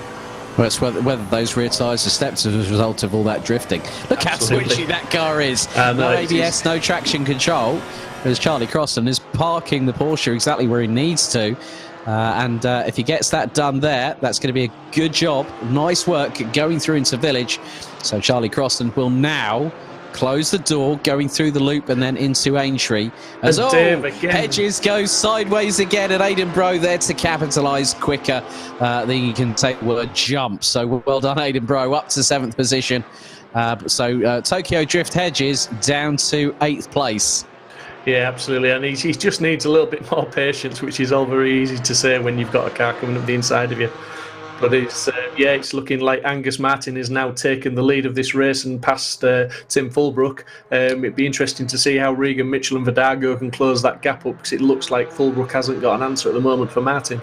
Well, it's whether those rear tyres are stepped as a result of all that drifting. Look how twitchy that car is. No ABS, no traction control. As Charlie Crossland is parking the Porsche exactly where he needs to. And if he gets that done there, that's going to be a good job. Nice work going through into Village. So Charlie Crossland will now close the door, going through the loop and then into Aintree. As Hedges goes sideways again, and Aidan Bro there to capitalise quicker than he can take a jump. So well done, Aidan Bro, up to 7th position. So Tokyo Drift Hedges down to 8th place. Yeah, absolutely, and he just needs a little bit more patience, which is all very easy to say when you've got a car coming up the inside of you. But it's looking like Angus Martin has now taken the lead of this race and passed Tim Fullbrook. It'd be interesting to see how Regan Mitchell and Vidago can close that gap up, because it looks like Fullbrook hasn't got an answer at the moment for Martin.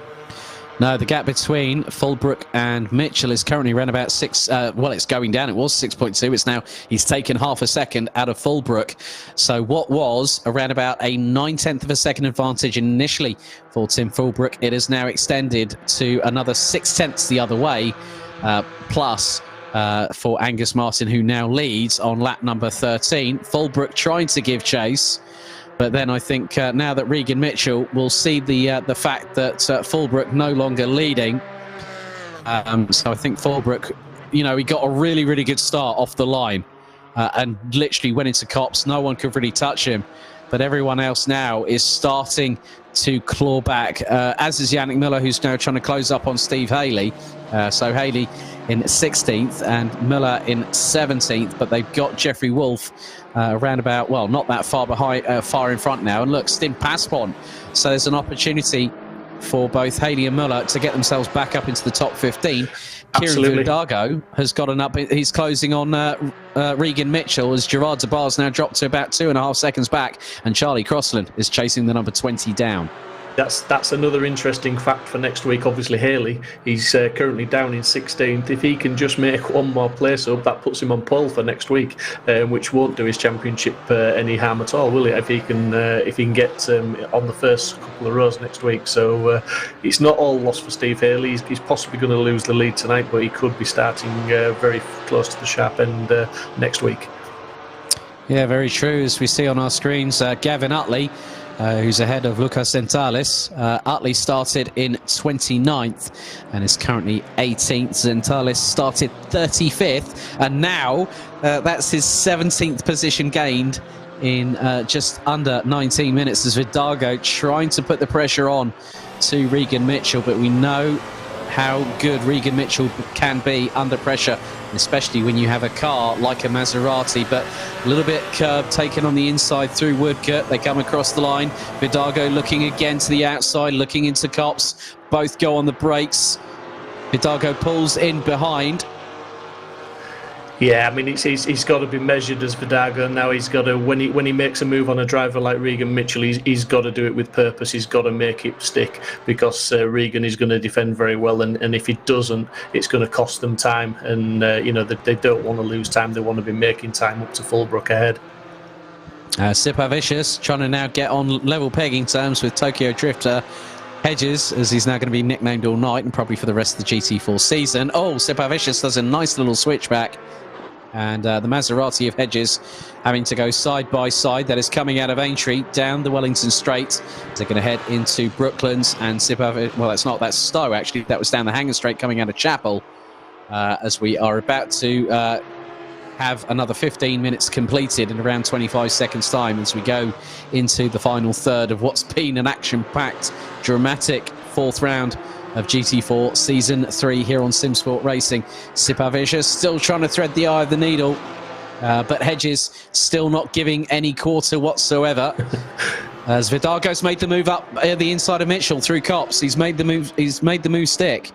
No, the gap between Fullbrook and Mitchell is currently around about 6. Well, it's going down. It was 6.2. It's now, he's taken half a second out of Fullbrook. So what was around about a 9/10 of a second advantage initially for Tim Fullbrook, it has now extended to another 6/10 the other way, plus for Angus Martin, who now leads on lap number 13. Fullbrook trying to give chase. But then I think now that Regan Mitchell will see the fact that Fullbrook no longer leading. So I think Fullbrook, he got a really, really good start off the line and literally went into cops. No one could really touch him. But everyone else now is starting to claw back, as is Yannick Müller, who's now trying to close up on Steve Haley. So Haley in 16th and Müller in 17th, but they've got Jeffrey Wolf around about, well, not that far behind, far in front now. And look, Stin Pasmont. So there's an opportunity for both Haley and Müller to get themselves back up into the top 15. Absolutely. Kieran Vidago has got an up. He's closing on Regan Mitchell, as Gerard Zabar's now dropped to about 2.5 seconds back, and Charlie Crossland is chasing the number 20 down. That's another interesting fact for next week. Obviously, Haley, he's currently down in 16th. If he can just make one more place up, that puts him on pole for next week, which won't do his championship any harm at all, will it? If he can get on the first couple of rows next week. So it's not all lost for Steve Haley. He's possibly going to lose the lead tonight, but he could be starting very close to the sharp end next week. Yeah, very true. As we see on our screens, Gavin Utley who's ahead of Lucas Zentales. Utley started in 29th and is currently 18th. Zentales started 35th, and now that's his 17th position gained in just under 19 minutes as Vidago trying to put the pressure on to Regan Mitchell, but we know how good Regan Mitchell can be under pressure, especially when you have a car like a Maserati. But a little bit curb taken on the inside through Woodcote. They come across the line. Vidago looking again to the outside, looking into Copse. Both go on the brakes. Vidago pulls in behind. Yeah, I mean, he's got to be measured as Vidago. Now he's got to, when he makes a move on a driver like Regan Mitchell, he's got to do it with purpose. He's got to make it stick, because Regan is going to defend very well, and if he doesn't, it's going to cost them time. And they don't want to lose time. They want to be making time up to Fullbrook ahead. Sipavicius trying to now get on level pegging terms with Tokyo Drifter Hedges, as he's now going to be nicknamed all night and probably for the rest of the GT4 season. Oh, Sipavicius does a nice little switchback. And the Maserati of Hedges having to go side by side. That is coming out of Aintree down the Wellington Straight. They're going to head into Brooklands and that's Stowe actually. That was down the Hanger Straight coming out of Chapel. As we are about to have another 15 minutes completed in around 25 seconds time as we go into the final third of what's been an action-packed, dramatic fourth round of GT4 Season 3 here on Simsport Racing. Sipavicius still trying to thread the eye of the needle, but Hedges still not giving any quarter whatsoever. As Vidago's made the move up the inside of Mitchell through Copse. He's made the move stick.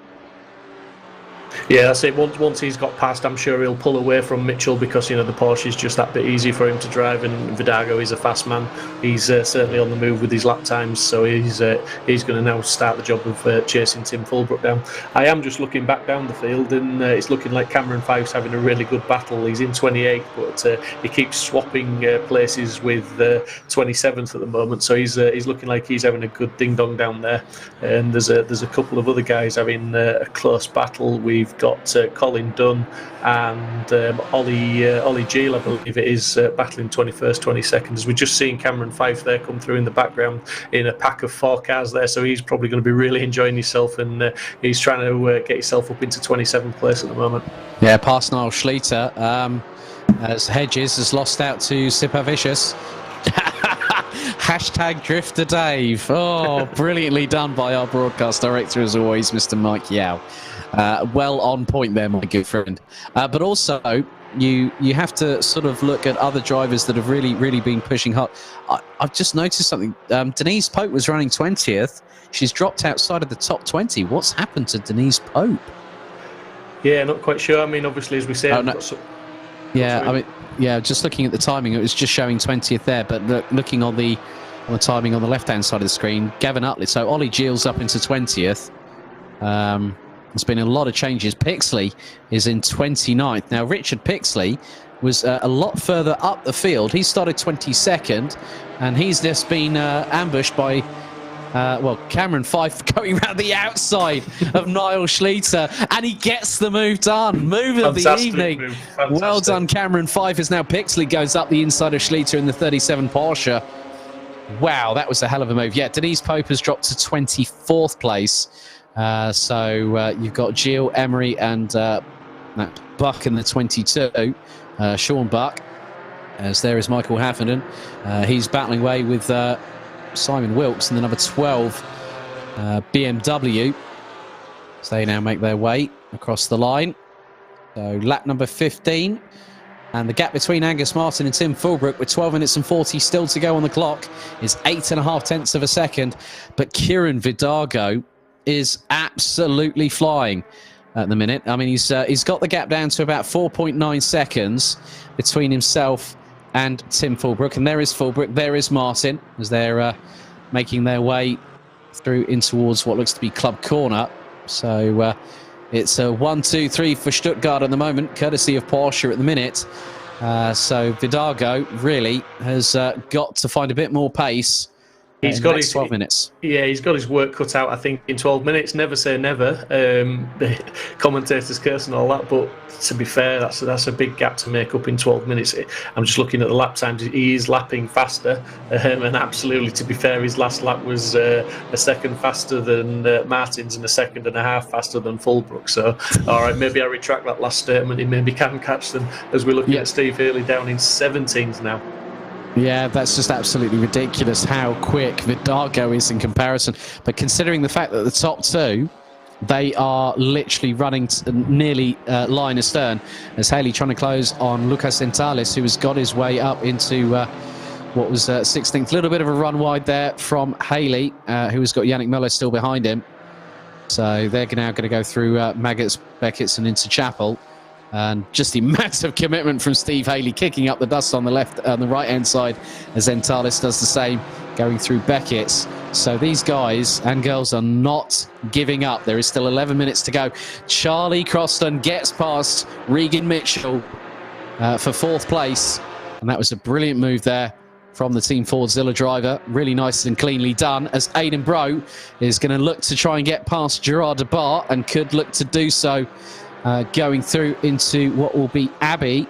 Yeah, that's it. Once he's got past, I'm sure he'll pull away from Mitchell, because the Porsche is just that bit easy for him to drive, and Vidago is a fast man. He's certainly on the move with his lap times, so he's going to now start the job of chasing Tim Fullbrook down. I am just looking back down the field, and it's looking like Cameron Fife's having a really good battle. He's in 28th, but he keeps swapping places with 27th at the moment, so he's looking like he's having a good ding-dong down there. And there's a couple of other guys having a close battle. We've got Colin Dunn and Ollie Gill, I believe it is, battling 21st, 22nd. As we're just seeing Cameron Fife there come through in the background in a pack of 4 cars there, so he's probably going to be really enjoying himself, and he's trying to get himself up into 27th place at the moment. Yeah, past Niall Schleter, as Hedges has lost out to Sipavicius. Hashtag Drifter Dave. Oh, brilliantly done by our broadcast director as always, Mr. Mike Yao. Well on point there, my good friend. But also, you have to sort of look at other drivers that have really been pushing hard. I've just noticed something. Denise Pope was running 20th. She's dropped outside of the top 20. What's happened to Denise Pope? Yeah, not quite sure. I mean, obviously, as we said... just looking at the timing, it was just showing 20th there, but looking on the timing on the left-hand side of the screen, Gavin Utley, so Ollie Gill's up into 20th. There's been a lot of changes. Pixley is in 29th. Now, Richard Pixley was a lot further up the field. He started 22nd, and he's just been ambushed by... Cameron Fife going round the outside of Niall Schleter, and he gets the move done. Move of the evening. Well done, Cameron Fife, as now Pixley goes up the inside of Schleter in the 37 Porsche. Wow, that was a hell of a move. Yeah, Denise Pope has dropped to 24th place. So you've got Jill, Emery, and Buck in the 22. Sean Buck, as there is Michael Haffenden. He's battling away with... Simon Wilkes in the number 12 BMW. So they now make their way across the line. So lap number 15. And the gap between Angus Martin and Tim Fullbrook, with 12 minutes and 40 still to go on the clock, is 8.5 tenths of a second. But Kieran Vidago is absolutely flying at the minute. I mean, he's got the gap down to about 4.9 seconds between himself and Tim Fullbrook. And there is Fullbrook, there is Martin, as they're making their way through in towards what looks to be Club Corner. So it's a 1, 2, 3 for Stuttgart at the moment, courtesy of Porsche at the minute. So Vidago really has got to find a bit more pace He's in got the next his 12 minutes. Yeah, he's got his work cut out, I think, in 12 minutes. Never say never. The commentators curse and all that, but to be fair, that's a big gap to make up in 12 minutes. I'm just looking at the lap times. He is lapping faster, and absolutely, to be fair, his last lap was a second faster than Martin's and a second and a half faster than Fulbrook. So, all right, maybe I retract that last statement. He maybe can catch them, as we're looking at Steve Hurley down in 17s now. Yeah, that's just absolutely ridiculous how quick Vidago is in comparison. But considering the fact that the top two, they are literally running nearly line astern, as Haley trying to close on Lucas Sentalis, who has got his way up into what was 16th. A little bit of a run wide there from Haley, who has got Yannick Muller still behind him. So they're now going to go through Maggots, Beckett's and into Chapel. And just the massive commitment from Steve Haley, kicking up the dust on the right-hand side, as Entalis does the same, going through Beckett's. So these guys and girls are not giving up. There is still 11 minutes to go. Charlie Crosland gets past Regan Mitchell for 4th place. And that was a brilliant move there from the Team Fordzilla driver. Really nice and cleanly done, as Aidan Bro is going to look to try and get past Gerard de Bar, and could look to do so going through into what will be Abbey.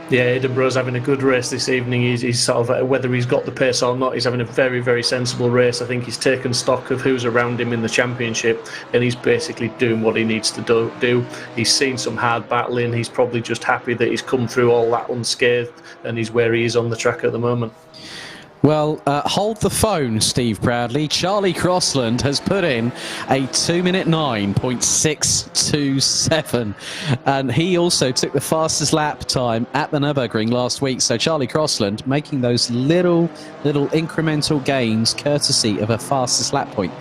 Yeah, Edinburgh's having a good race this evening. He's sort of, whether he's got the pace or not, he's having a very, very sensible race. I think he's taken stock of who's around him in the championship, and he's basically doing what he needs to do. He's seen some hard battling. He's probably just happy that he's come through all that unscathed, and he's where he is on the track at the moment. Well, hold the phone, Steve Proudley. Charlie Crosland has put in a 2-minute 9.627, and he also took the fastest lap time at the Nurburgring last week. So Charlie Crosland making those little incremental gains courtesy of a fastest lap point.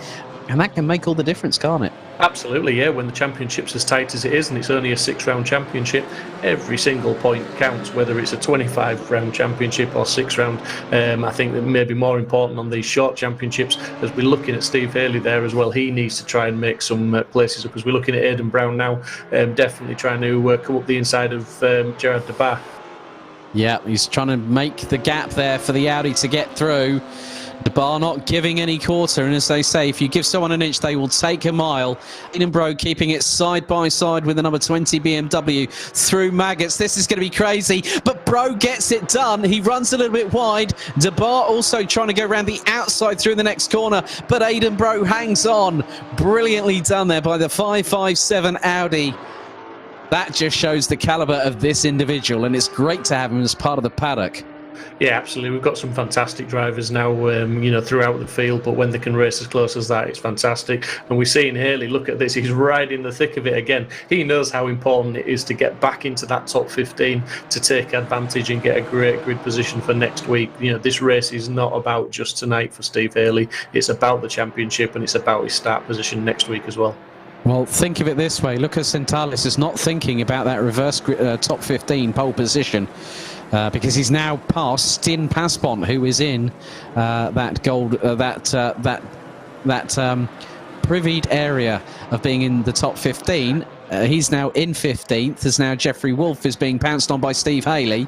And that can make all the difference, can't it? Absolutely, yeah. When the championship's as tight as it is, and it's only a 6-round championship, every single point counts, whether it's a 25-round championship or 6-round. I think that may be more important on these short championships, as we're looking at Steve Haley there as well. He needs to try and make some places up, as we're looking at Aidan Brown now, definitely trying to come up the inside of Gerard de Bar. Yeah, he's trying to make the gap there for the Audi to get through. De Bar not giving any quarter, and as they say, if you give someone an inch, they will take a mile. Edinburgh keeping it side by side with the number 20 BMW through Maggots. This is going to be crazy, but Bro gets it done. He runs a little bit wide. De Bar also trying to go around the outside through the next corner, but Edinburgh hangs on. Brilliantly done there by the 557 Audi. That just shows the calibre of this individual, and it's great to have him as part of the paddock. Yeah, absolutely. We've got some fantastic drivers now, throughout the field, but when they can race as close as that, it's fantastic. And we're seeing Haley, look at this, he's right in the thick of it again. He knows how important it is to get back into that top 15, to take advantage and get a great grid position for next week. This race is not about just tonight for Steve Haley. It's about the championship, and it's about his start position next week as well. Well, think of it this way. Lucas Sentalis is not thinking about that reverse top 15 pole position, because he's now past Stin Paspont, who is in that privied area of being in the top 15. He's now in 15th, as now Jeffrey Wolf is being pounced on by Steve Haley,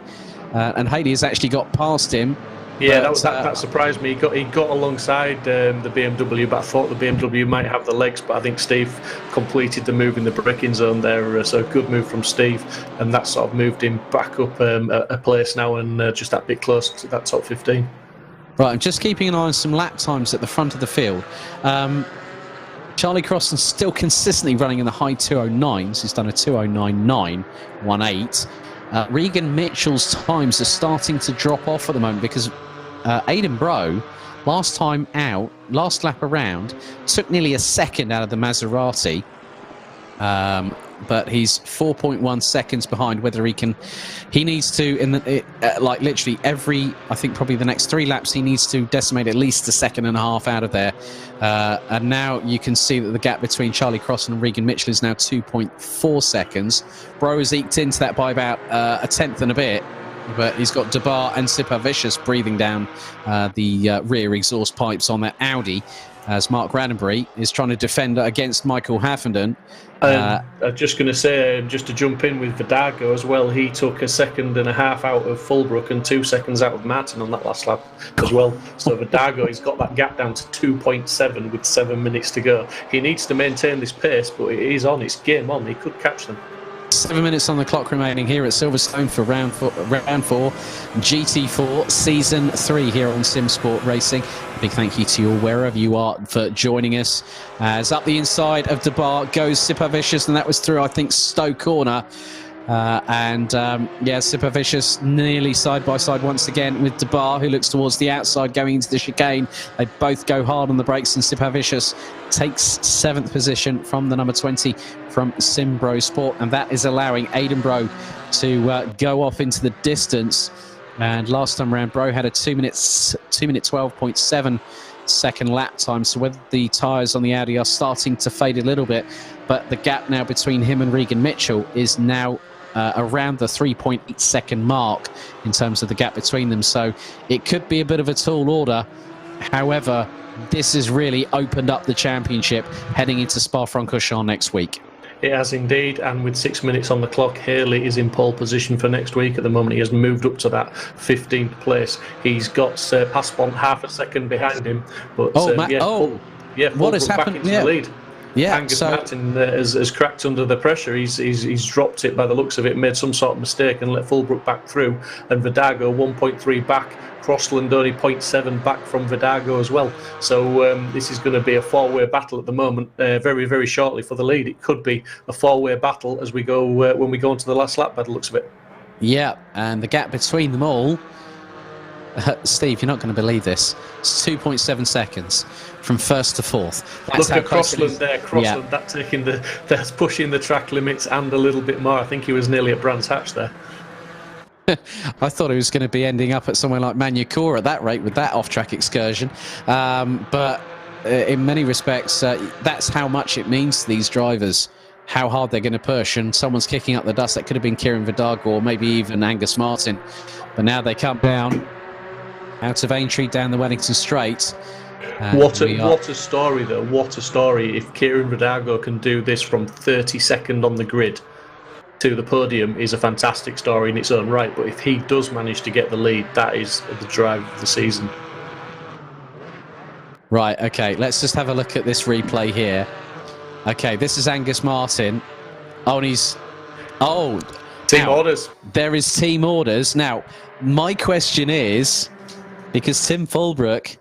and Haley has actually got past him. Yeah, that surprised me. He got alongside the BMW, but I thought the BMW might have the legs, but I think Steve completed the move in the braking zone there, so good move from Steve, and that sort of moved him back up a place now, and just that bit close to that top 15. Right, I'm just keeping an eye on some lap times at the front of the field. Charlie Crosland's still consistently running in the high 209s. He's done a 209.918. Regan Mitchell's times are starting to drop off at the moment, because Aidan Bro, last lap around, took nearly a second out of the Maserati, but he's 4.1 seconds behind. Whether he needs to, literally every, I think probably the next 3 laps, he needs to decimate at least a second and a half out of there. And now you can see that the gap between Charlie Crosland and Regan Mitchell is now 2.4 seconds. Bro has eked into that by about a tenth and a bit, but he's got De Bar and Sipa Vicious breathing down the rear exhaust pipes on that Audi. as Mark Randenbury is trying to defend against Michael Haffenden. I'm just going to say, just to jump in with Vidago as well, he took a second and a half out of Fulbrook and 2 seconds out of Martin on that last lap as well. So Vidago, he's got that gap down to 2.7 with 7 minutes to go. He needs to maintain this pace, but it is on, it's game on, he could catch them. 7 minutes on the clock remaining here at Silverstone for round four GT4 Season 3 here on Simsport Racing. Big thank you to you all, wherever you are, for joining us. As up the inside of Debar goes Super Vicious, and that was through, I think, Stowe Corner. Yeah, Super Vicious nearly side by side once again with Debar, who looks towards the outside going into the chicane. They both go hard on the brakes, and Super Vicious takes 7th position from the number 20 from Simbro Sport, and that is allowing Aidan Bro to go off into the distance. And last time round, Bro had a 2 minute 12.7 second lap time, so whether the tyres on the Audi are starting to fade a little bit, but the gap now between him and Regan Mitchell is now around the 3.8 second mark in terms of the gap between them, so it could be a bit of a tall order. However, this has really opened up the championship heading into Spa-Francorchamps next week. It has indeed, and with 6 minutes on the clock, Haley is in pole position for next week. At the moment, he has moved up to that 15th place. He's got Passpont half a second behind him, but what has happened? Back into the lead. Yeah, Angus Martin has cracked under the pressure. He's dropped it by the looks of it, made some sort of mistake and let Fulbrook back through. And Vidago 1.3 back. Crossland only 0.7 back from Vidago as well. So this is going to be a four-way battle at the moment. Very, very shortly for the lead, it could be a four-way battle as we go when we go into the last lap. By the looks of it. Yeah, and the gap between them all. Steve, you're not going to believe this. It's 2.7 seconds from first to fourth. Look at Crossland there. Crossland, that's pushing the track limits and a little bit more. I think he was nearly at Brands Hatch there. I thought he was going to be ending up at somewhere like Manukura at that rate with that off-track excursion. But in many respects, that's how much it means to these drivers, how hard they're going to push. And someone's kicking up the dust. That could have been Kieran Vidago or maybe even Angus Martin. But now they come down out of Aintree down the Wellington Straight. What a story, though. What a story. If Kieran Vidago can do this from 32nd on the grid to the podium, is a fantastic story in its own right. But if he does manage to get the lead, that is the drive of the season. Right, okay, let's just have a look at this replay here. Okay, this is Angus Martin. Oh, and he's... Oh! Team orders. There is team orders. Now, my question is, because Tim Fulbrook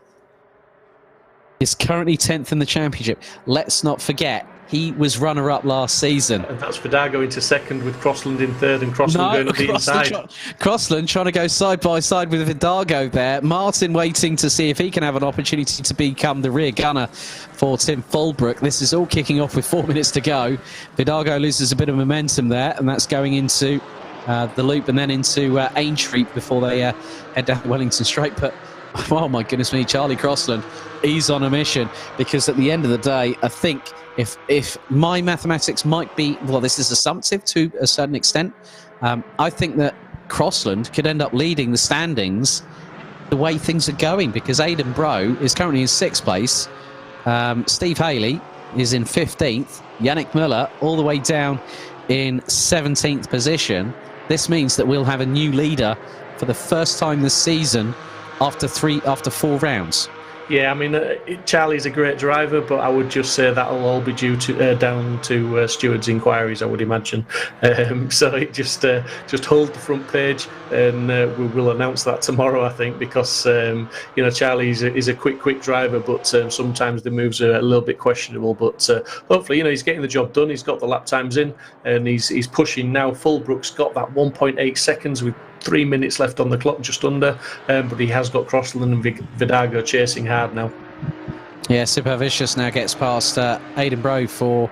is currently 10th in the championship, let's not forget, he was runner-up last season. And that's Vidago into second with Crossland in third, and Crossland going to the inside. Crossland trying to go side by side with Vidago there. Martin waiting to see if he can have an opportunity to become the rear gunner for Tim Fulbrook. This is all kicking off with 4 minutes to go. Vidago loses a bit of momentum there, and that's going into the loop and then into Aintree before they head down the Wellington Straight. But oh my goodness me, Charlie Crossland, he's on a mission, because at the end of the day, I think if my mathematics might be, well, this is assumptive to a certain extent, I think that Crossland could end up leading the standings the way things are going, because Aidan Bro is currently in 6th place, Steve Haley is in 15th, Yannick Müller all the way down in 17th position. This means that we'll have a new leader for the first time this season after 4 rounds. Yeah, I mean, Charlie's a great driver, but I would just say that'll all be due to down to Stewart's inquiries, I would imagine. So it just hold the front page, and we will announce that tomorrow, I think, because Charlie is a quick driver, but sometimes the moves are a little bit questionable. But hopefully, he's getting the job done. He's got the lap times in, and he's pushing now. Fulbrook's got that 1.8 seconds with 3 minutes left on the clock, just under, but he has got Crossland and Vidago chasing hard now. Yeah, Super Vicious now gets past Aidan Bro for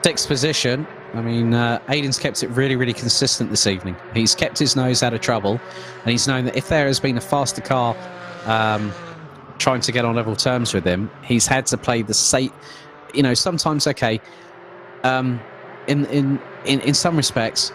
6th position. I mean, Aidan's kept it really, really consistent this evening. He's kept his nose out of trouble, and he's known that if there has been a faster car trying to get on level terms with him, he's had to play the safe. Sometimes, okay, in some respects,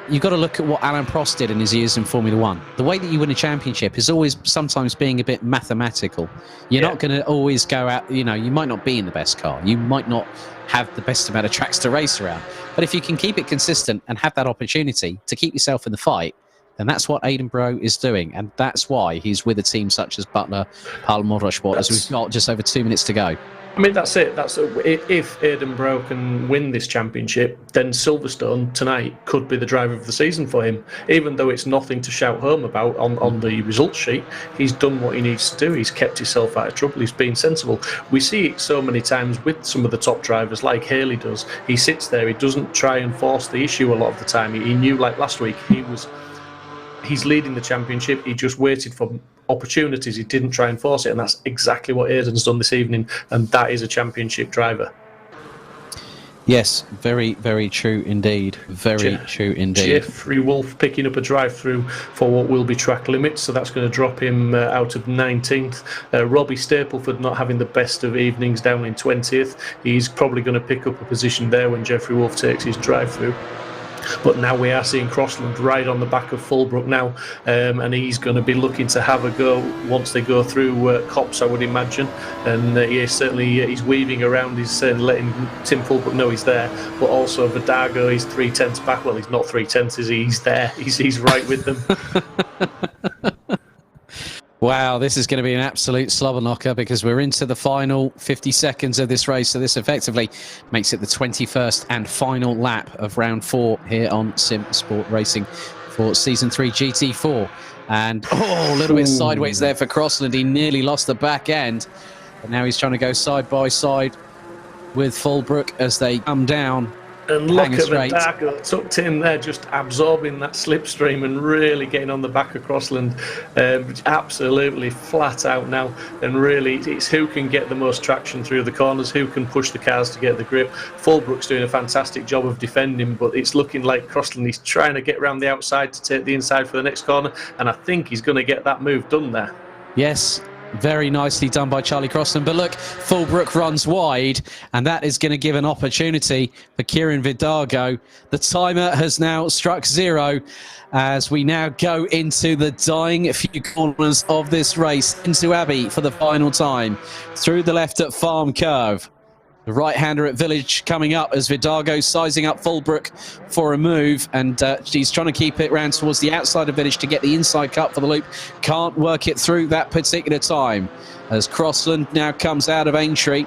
you've got to look at what Alain Prost did in his years in Formula One. The way that you win a championship is always sometimes being a bit mathematical. You're not going to always go out, you might not be in the best car. You might not have the best amount of tracks to race around. But if you can keep it consistent and have that opportunity to keep yourself in the fight, then that's what Aidan Bro is doing. And that's why he's with a team such as Butler, Paul Motorsport, as we've got just over 2 minutes to go. I mean, that's it. If Aidan Bro can win this championship, then Silverstone tonight could be the driver of the season for him. Even though it's nothing to shout home about on the results sheet, he's done what he needs to do. He's kept himself out of trouble. He's been sensible. We see it so many times with some of the top drivers, like Haley does. He sits there. He doesn't try and force the issue a lot of the time. He knew, like last week, he's leading the championship. He just waited for opportunities. He didn't try and force it, and that's exactly what Aidan's done this evening, and that is a championship driver. Yes, very, very true indeed. Very true indeed. Jeffrey Wolf picking up a drive-through for what will be track limits, so that's going to drop him out of 19th. Robbie Stapleford not having the best of evenings, down in 20th. He's probably going to pick up a position there when Jeffrey Wolf takes his drive-through. But now we are seeing Crossland right on the back of Fulbrook now, and he's going to be looking to have a go once they go through Copse, I would imagine. And he's weaving around, he's letting Tim Fulbrook know he's there. But also Vidago, he's 3/10 back. Well, he's not 3/10, is he? He's there. He's right with them. Wow, this is going to be an absolute slobber knocker because we're into the final 50 seconds of this race. So this effectively makes it the 21st and final lap of round 4 here on Simsport Racing for Season 3 GT4. And a little bit sideways there for Crossland. He nearly lost the back end. But now he's trying to go side by side with Fulbrook as they come down. And look at Vidago tucked in there, just absorbing that slipstream and really getting on the back of Crossland. Absolutely flat out now. And really, it's who can get the most traction through the corners, who can push the cars to get the grip. Fulbrook's doing a fantastic job of defending, but it's looking like Crossland is trying to get around the outside to take the inside for the next corner. And I think he's going to get that move done there. Yes. Very nicely done by Charlie Crossland. But look, Fulbrook runs wide, and that is going to give an opportunity for Kieran Vidago. The timer has now struck 0 as we now go into the dying few corners of this race. Into Abbey for the final time. Through the left at Farm Curve. The right-hander at Village coming up as Vidago sizing up Fulbrook for a move, and he's trying to keep it round towards the outside of Village to get the inside cut for the loop. Can't work it through that particular time as Crossland now comes out of Aintree.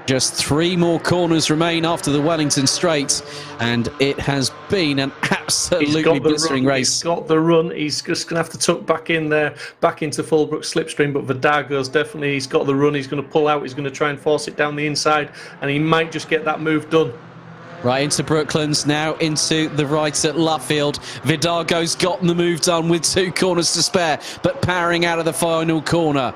Just 3 more corners remain after the Wellington Straight, and it has been an absolutely blistering race. He's got the run. He's just going to have to tuck back in there, back into Fulbrook's slipstream, but Vidago's definitely, he's got the run. He's going to pull out. He's going to try and force it down the inside, and he might just get that move done. Right into Brooklands, now into the right at Luffield. Vidago's gotten the move done with 2 corners to spare, but powering out of the final corner.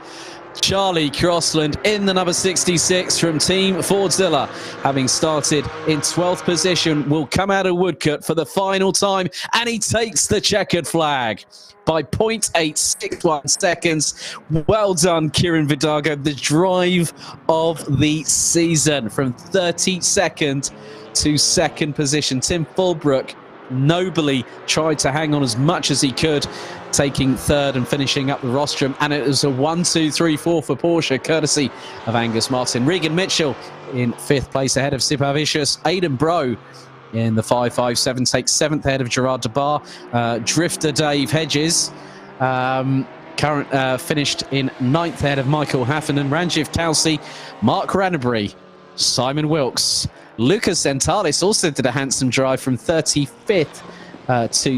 Charlie Crossland in the number 66 from Team Fordzilla, having started in 12th position, will come out of Woodcote for the final time, and he takes the checkered flag by 0.861 seconds. Well done, Kieran Vidago, the drive of the season from 32nd to 2nd position. Tim Fulbrook nobly tried to hang on as much as he could, taking 3rd and finishing up the rostrum, and it was a 1-2-3-4 for Porsche, courtesy of Angus Martin. Regan Mitchell in 5th place ahead of Sipavicius. Aidan Bro in the 5.57 takes 7th ahead of Gerard DeBar. Drifter Dave Hedges finished in 9th ahead of Michael Haffen, and Ranjiv Kalsi, Mark Rannebury, Simon Wilkes. Lucas Zentalis also did a handsome drive from 35th to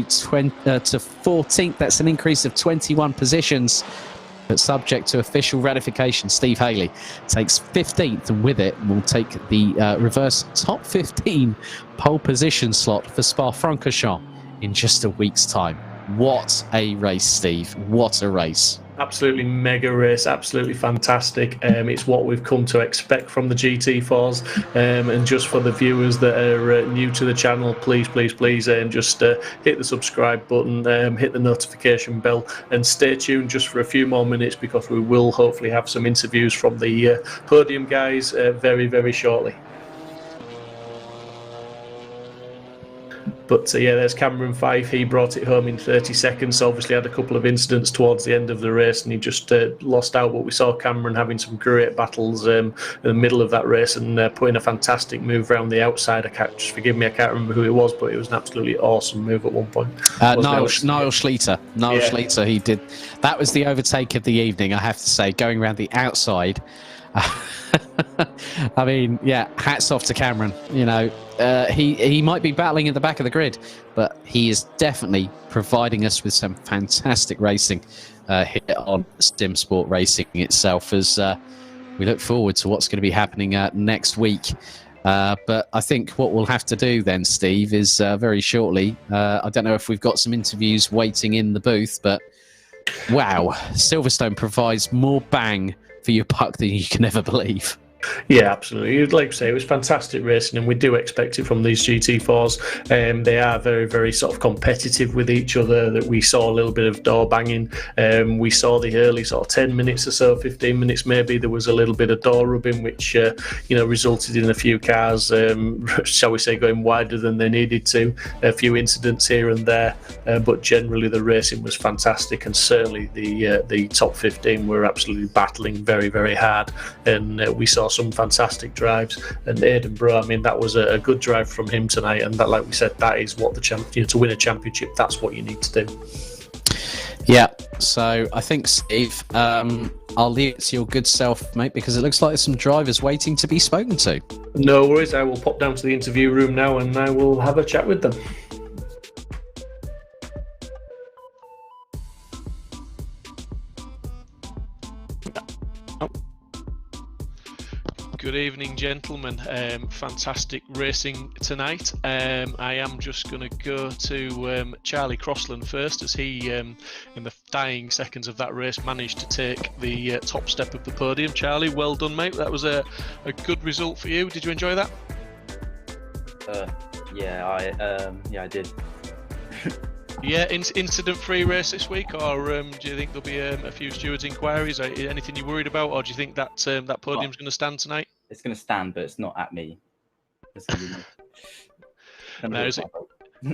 14th. That's an increase of 21 positions, but subject to official ratification. Steve Haley takes 15th, and with it will take the reverse top 15 pole position slot for Spa-Francorchamps in just a week's time. What a race, Steve. What a race. Absolutely mega race, absolutely fantastic. It's what we've come to expect from the GT4s. And just for the viewers that are new to the channel, please just hit the subscribe button, hit the notification bell, and stay tuned just for a few more minutes, because we will hopefully have some interviews from the podium guys very, very shortly. Yeah, there's Cameron Fife. He brought it home in 30 seconds. Obviously had a couple of incidents towards the end of the race, and he just lost out. But we saw Cameron having some great battles in the middle of that race, and putting a fantastic move around the outside. Forgive me, I can't remember who it was, but it was an absolutely awesome move at one point. Niall Schleter. Schleter, he did. That was the overtake of the evening, I have to say, going around the outside. I mean, yeah, hats off to Cameron. You know, he might be battling at the back of the grid, but he is definitely providing us with some fantastic racing here on Simsport Racing itself, as we look forward to what's going to be happening next week. But I think what we'll have to do then, Steve, is very shortly, I don't know if we've got some interviews waiting in the booth, but wow, Silverstone provides more bang for your buck than you can ever believe. Yeah, absolutely. You'd like to say it was fantastic racing, and we do expect it from these GT4s. They are very, very sort of competitive with each other. That we saw a little bit of door banging. We saw the early sort of 10 minutes or so, 15 minutes maybe. There was a little bit of door rubbing, which resulted in a few cars, shall we say, going wider than they needed to. A few incidents here and there, but generally the racing was fantastic, and certainly the top 15 were absolutely battling very, very hard, and we saw some fantastic drives. And Edinburgh, I mean, that was a good drive from him tonight, and that, like we said, that is what to win a championship, that's what you need to do. Yeah, so I think, Steve, I'll leave it to your good self, mate, because it looks like there's some drivers waiting to be spoken to. No worries, I will pop down to the interview room now and I will have a chat with them. Good evening, gentlemen. Fantastic racing tonight. I am just going to go to Charlie Crossland first, as he, in the dying seconds of that race, managed to take the top step of the podium. Charlie, well done, mate. That was a good result for you. Did you enjoy that? I did. Yeah, incident-free race this week, or do you think there'll be a few stewards' inquiries? Anything you're worried about, or do you think that that podium's going to stand tonight? It's going to stand, but it's not at me.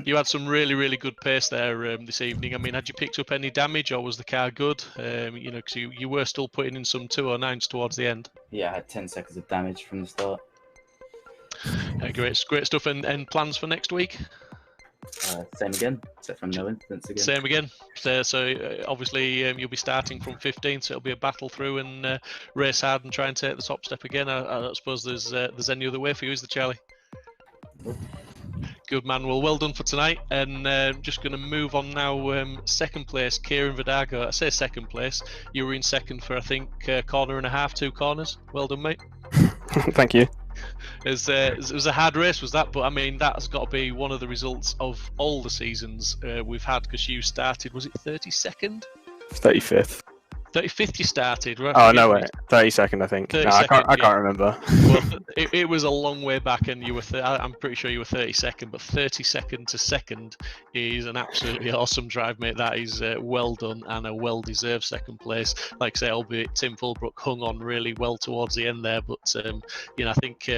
You had some really, really good pace there this evening. I mean, had you picked up any damage, or was the car good? Because you were still putting in some 209s towards the end. Yeah, I had 10 seconds of damage from the start. Great stuff. And plans for next week? Same again, except from no incidents again. Same again. So obviously you'll be starting from 15th, so it'll be a battle through and race hard and try and take the top step again. I don't suppose there's any other way for you, is there, Charlie? Good man. Well done for tonight. And just going to move on now. Second place, Kieran Vidago. I say second place. You were in second for, I think, corner and a half, 2 corners. Well done, mate. Thank you. It was a hard race, was that? But I mean, that's got to be one of the results of all the seasons we've had, because you started, was it 32nd? 35th. 35th you started, right? Oh, no way. 32nd, I think. No, I can't remember. Well, it was a long way back, and you were. I'm pretty sure you were 32nd, but 32nd to second is an absolutely awesome drive, mate. That is well done and a well-deserved second place. Like I say, albeit Tim Fulbrook hung on really well towards the end there, but I think.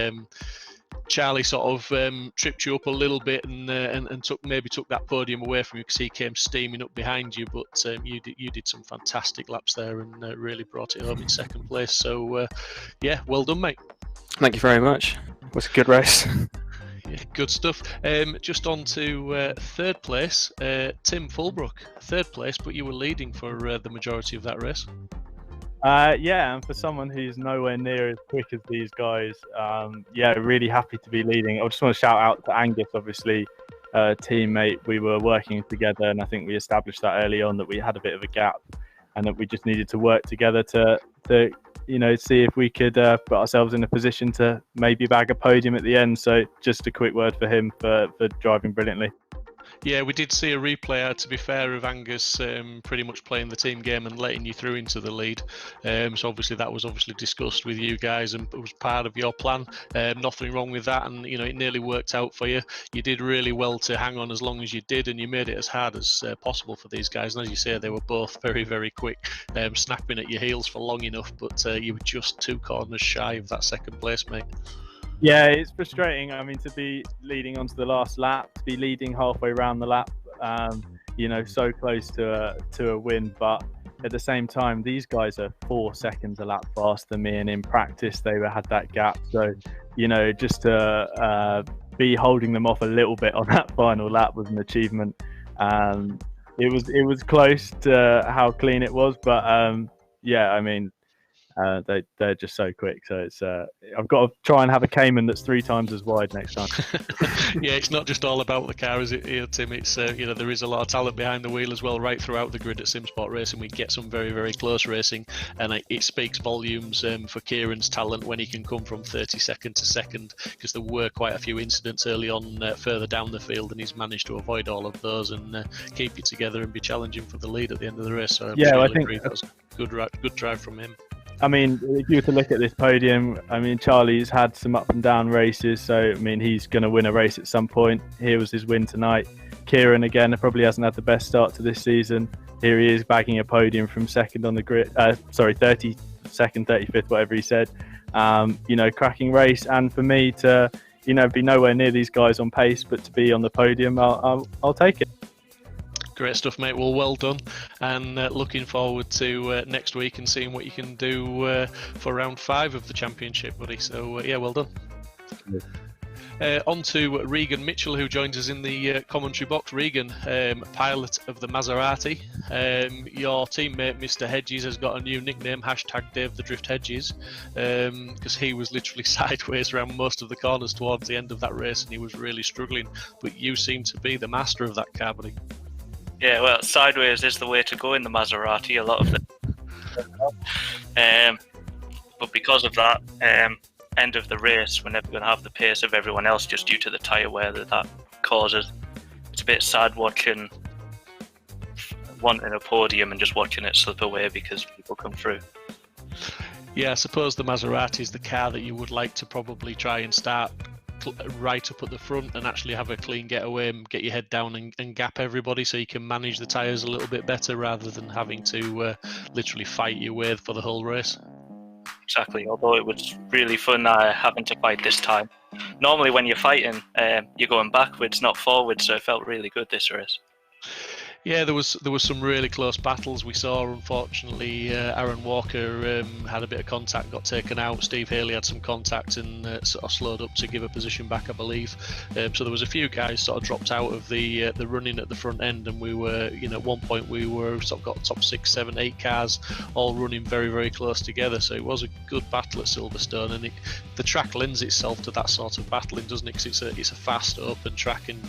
Charlie sort of tripped you up a little bit and took that podium away from you, because he came steaming up behind you. But you did some fantastic laps there and really brought it home in second place. So well done, mate. Thank you very much. It was a good race. Yeah, good stuff. Just on to third place, Tim Fulbrook. Third place, but you were leading for the majority of that race. And for someone who's nowhere near as quick as these guys, really happy to be leading. I just want to shout out to Angus, obviously, teammate. We were working together, and I think we established that early on, that we had a bit of a gap and that we just needed to work together to see if we could put ourselves in a position to maybe bag a podium at the end. So just a quick word for him for driving brilliantly. Yeah, we did see a replay, to be fair, of Angus pretty much playing the team game and letting you through into the lead. So obviously that was discussed with you guys and was part of your plan. Nothing wrong with that, and it nearly worked out for you. You did really well to hang on as long as you did, and you made it as hard as possible for these guys. And as you say, they were both very, very quick, snapping at your heels for long enough, but you were just 2 corners shy of that second place, mate. Yeah, it's frustrating. I mean, to be leading onto the last lap, to be leading halfway around the lap, so close to a win. But at the same time, these guys are 4 seconds a lap faster than me, and in practice they had that gap. So, just to be holding them off a little bit on that final lap was an achievement. It was close to how clean it was, but they're just so quick. So it's I've got to try and have a Cayman that's 3 times as wide next time. Yeah, it's not just all about the car, is it, here, Tim? It's there is a lot of talent behind the wheel as well, right throughout the grid at Simsport Racing. We get some very, very close racing, and it speaks volumes for Kieran's talent when he can come from 32nd to second, because there were quite a few incidents early on further down the field, and he's managed to avoid all of those and keep it together and be challenging for the lead at the end of the race. So I think that was good drive from him. I mean, if you were to look at this podium, I mean, Charlie's had some up and down races, so I mean, he's going to win a race at some point. Here was his win tonight. Kieran, again, probably hasn't had the best start to this season. Here he is bagging a podium from second on the grid. 32nd, 35th, whatever he said. Cracking race, and for me to, be nowhere near these guys on pace, but to be on the podium, I'll take it. Great stuff, mate. Well done, and looking forward to next week and seeing what you can do for round 5 of the championship, buddy. So well done. On to Regan Mitchell, who joins us in the commentary box. Regan, pilot of the Maserati. Your teammate, Mr. Hedges, has got a new nickname, #DaveTheDriftHedges, because he was literally sideways around most of the corners towards the end of that race, and he was really struggling. But you seem to be the master of that car, buddy. Yeah, well, sideways is the way to go in the Maserati, a lot of them. But because of that, end of the race, we're never going to have the pace of everyone else just due to the tyre wear that causes. It's a bit sad wanting a podium and just watching it slip away because people come through. Yeah, I suppose the Maserati is the car that you would like to probably try and start right up at the front and actually have a clean getaway and get your head down and gap everybody, so you can manage the tyres a little bit better rather than having to literally fight your way for the whole race. Exactly, although it was really fun having to fight this time. Normally when you're fighting, you're going backwards, not forwards, so it felt really good this race. Yeah, there was some really close battles we saw. Unfortunately, Aaron Walker had a bit of contact, got taken out. Steve Haley had some contact and sort of slowed up to give a position back, I believe. So there was a few guys sort of dropped out of the running at the front end, and we were, at one point we were sort of got top 6, 7, 8 cars all running very, very close together. So it was a good battle at Silverstone, and the track lends itself to that sort of battling, doesn't it? 'Cause it's a fast, open track, and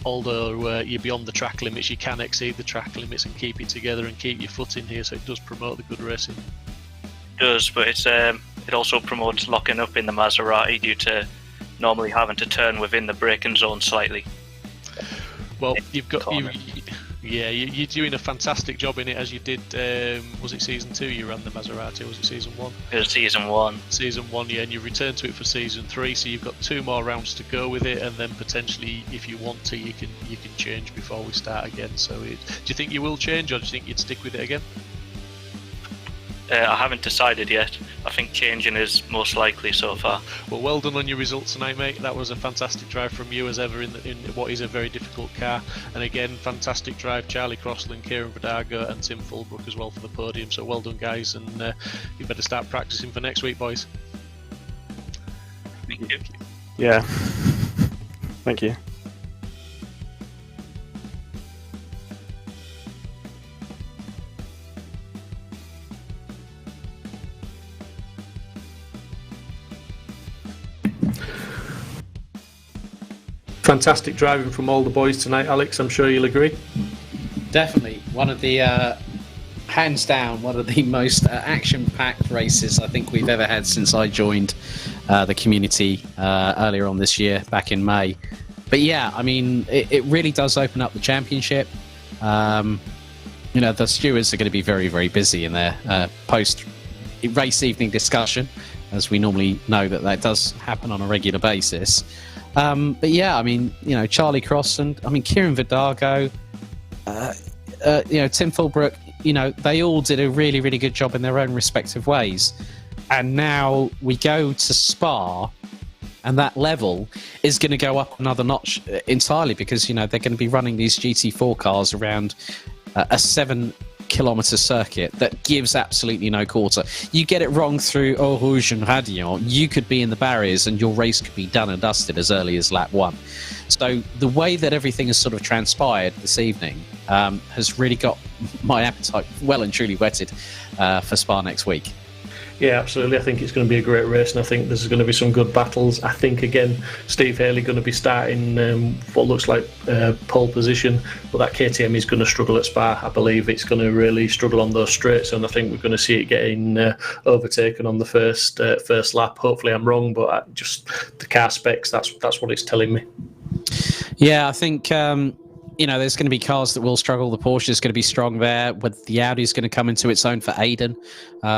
although you're beyond the track limits, you can exceed the track limits and keep it together and keep your foot in here, so it does promote the good racing. It does, but it also promotes locking up in the Maserati due to normally having to turn within the braking zone slightly. Well, you're doing a fantastic job in it, as you did. Was it season 2 you ran the Maserati, or was it season 1? It was season 1. Season 1, yeah, and you returned to it for season 3, so you've got 2 more rounds to go with it, and then potentially, if you want to, you can change before we start again. So, do you think you will change, or do you think you'd stick with it again? I haven't decided yet. I think changing is most likely so far. Well done on your results tonight, mate. That was a fantastic drive from you as ever in what is a very difficult car. And again, fantastic drive, Charlie Crossland, Kieran Vidago and Tim Fulbrook as well for the podium. So well done, guys, and you better start practicing for next week, boys. Thank you. Yeah. Thank you. Fantastic driving from all the boys tonight, Alex. I'm sure you'll agree. Definitely. One of the, hands down, one of the most action-packed races I think we've ever had since I joined the community earlier on this year, back in May. But yeah, I mean, it really does open up the championship. The stewards are going to be very, very busy in their post-race evening discussion, as we normally know that does happen on a regular basis. But yeah, I mean, Charlie Crossland, Kieran Vidago, Tim Fulbrook, they all did a really, really good job in their own respective ways. And now we go to Spa And that level is going to go up another notch entirely because, they're going to be running these GT4 cars around a 7-kilometre circuit that gives absolutely no quarter. You get it wrong through Eau Rouge and Radion, you could be in the barriers and your race could be done and dusted as early as lap 1. So the way that everything has sort of transpired this evening has really got my appetite well and truly whetted for Spa next week. Yeah, absolutely. I think it's going to be a great race, and I think there's going to be some good battles. I think, again, Steve Haley going to be starting what looks like pole position, but that KTM is going to struggle at Spa. I believe it's going to really struggle on those straights, and I think we're going to see it getting overtaken on the first lap. Hopefully I'm wrong, but just the car specs, that's what it's telling me. Yeah, I think... there's going to be cars that will struggle. The Porsche is going to be strong there. With the Audi is going to come into its own for Aiden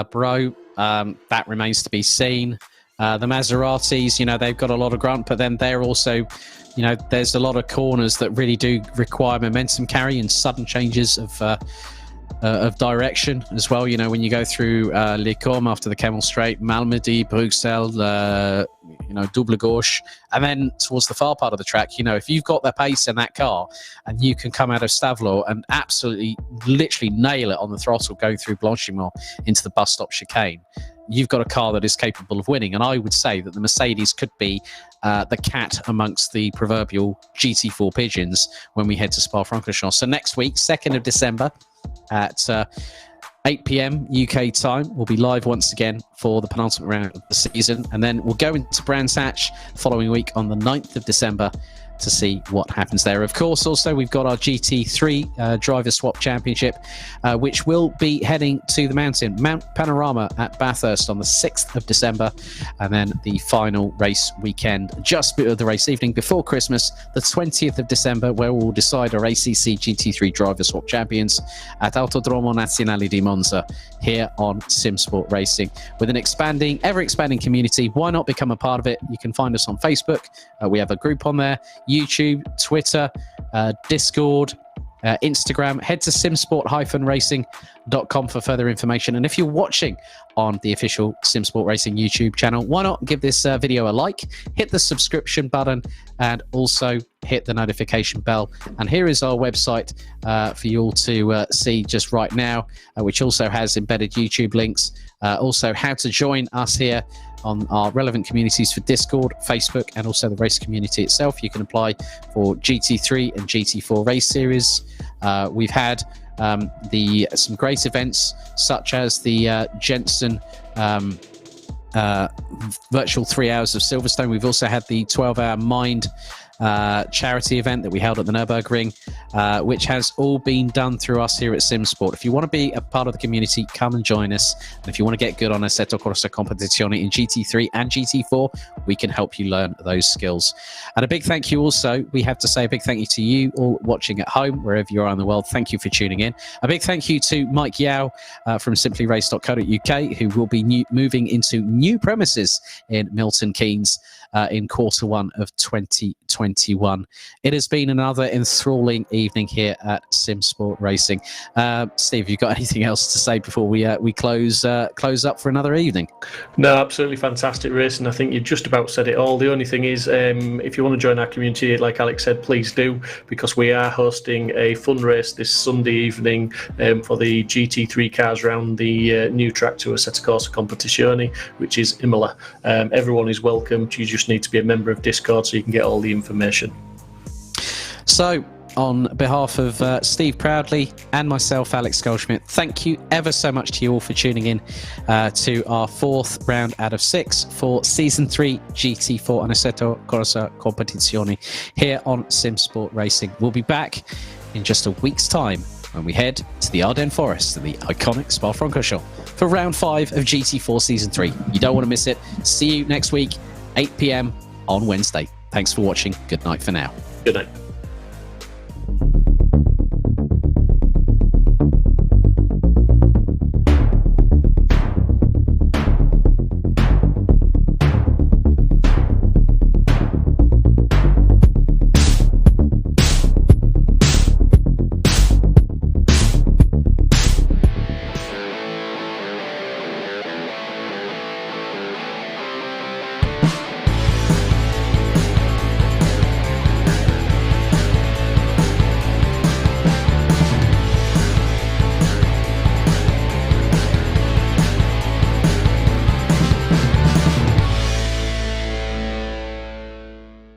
Bro. That remains to be seen. The Maseratis, they've got a lot of grunt, but then they're also, there's a lot of corners that really do require momentum carry and sudden changes of direction as well. When you go through Les Cormes after the Camel Straight, Malmedy, Bruxelles, Double Gauche, and then towards the far part of the track, if you've got the pace in that car and you can come out of Stavelot and absolutely, literally nail it on the throttle going through Blanchimont into the bus stop chicane, you've got a car that is capable of winning. And I would say that the Mercedes could be the cat amongst the proverbial GT4 pigeons when we head to Spa-Francorchamps. So next week, 2nd of December, at 8 p.m. UK time, we'll be live once again for the penultimate round of the season, and then we'll go into Brands Hatch the following week on the 9th of December to see what happens there. Of course, also, we've got our GT3 Driver Swap Championship, which will be heading to the mountain, Mount Panorama at Bathurst on the 6th of December, and then the final race weekend, just the race evening before Christmas, the 20th of December, where we'll decide our ACC GT3 Driver Swap Champions at Autodromo Nazionale di Monza here on Simsport Racing. With an ever-expanding community, why not become a part of it? You can find us on Facebook. We have a group on there, YouTube, Twitter, Discord, Instagram. Head to simsport-racing.com for further information. And if you're watching on the official Simsport Racing YouTube channel, why not give this video a like, hit the subscription button, and also hit the notification bell. And here is our website for you all to see just right now, which also has embedded YouTube links. Also, how to join us here on our relevant communities for Discord, Facebook, and also the race community itself. You can apply for GT3 and GT4 race series. We've had some great events, such as the Jensen virtual 3 hours of Silverstone. We've also had the 12-hour Mind charity event that we held at the Nurburgring, which has all been done through us here at Simsport. If you want to be a part of the community, come and join us. And if you want to get good on Assetto Corsa Competizione in GT3 and GT4, we can help you learn those skills. And a big thank you also, we have to say a big thank you to you all watching at home, wherever you are in the world. Thank you for tuning in. A big thank you to Mike Yao from simplyrace.co.uk, who will be moving into new premises in Milton Keynes in Q1 of 2021. It has been another enthralling evening here at Simsport Racing. Steve, you got anything else to say before we close up for another evening? No, absolutely fantastic racing. I think you just about said it all. The only thing is, if you want to join our community, like Alex said, please do, because we are hosting a fun race this Sunday evening for the GT3 cars around the new track to Assetto Corsa Competizione, which is Imola. Everyone is welcome. You just need to be a member of Discord so you can get all the information. So, on behalf of Steve Proudley and myself, Alex Goldschmidt, thank you ever so much to you all for tuning in to our 4th round out of 6 for Season 3 GT4 and Assetto Corsa Competizione here on Simsport Racing. We'll be back in just a week's time when we head to the Ardennes Forest and the iconic Spa-Francorchamps for round 5 of GT4 Season 3. You don't want to miss it. See you next week, 8 p.m. on Wednesday. Thanks for watching. Good night for now. Good night.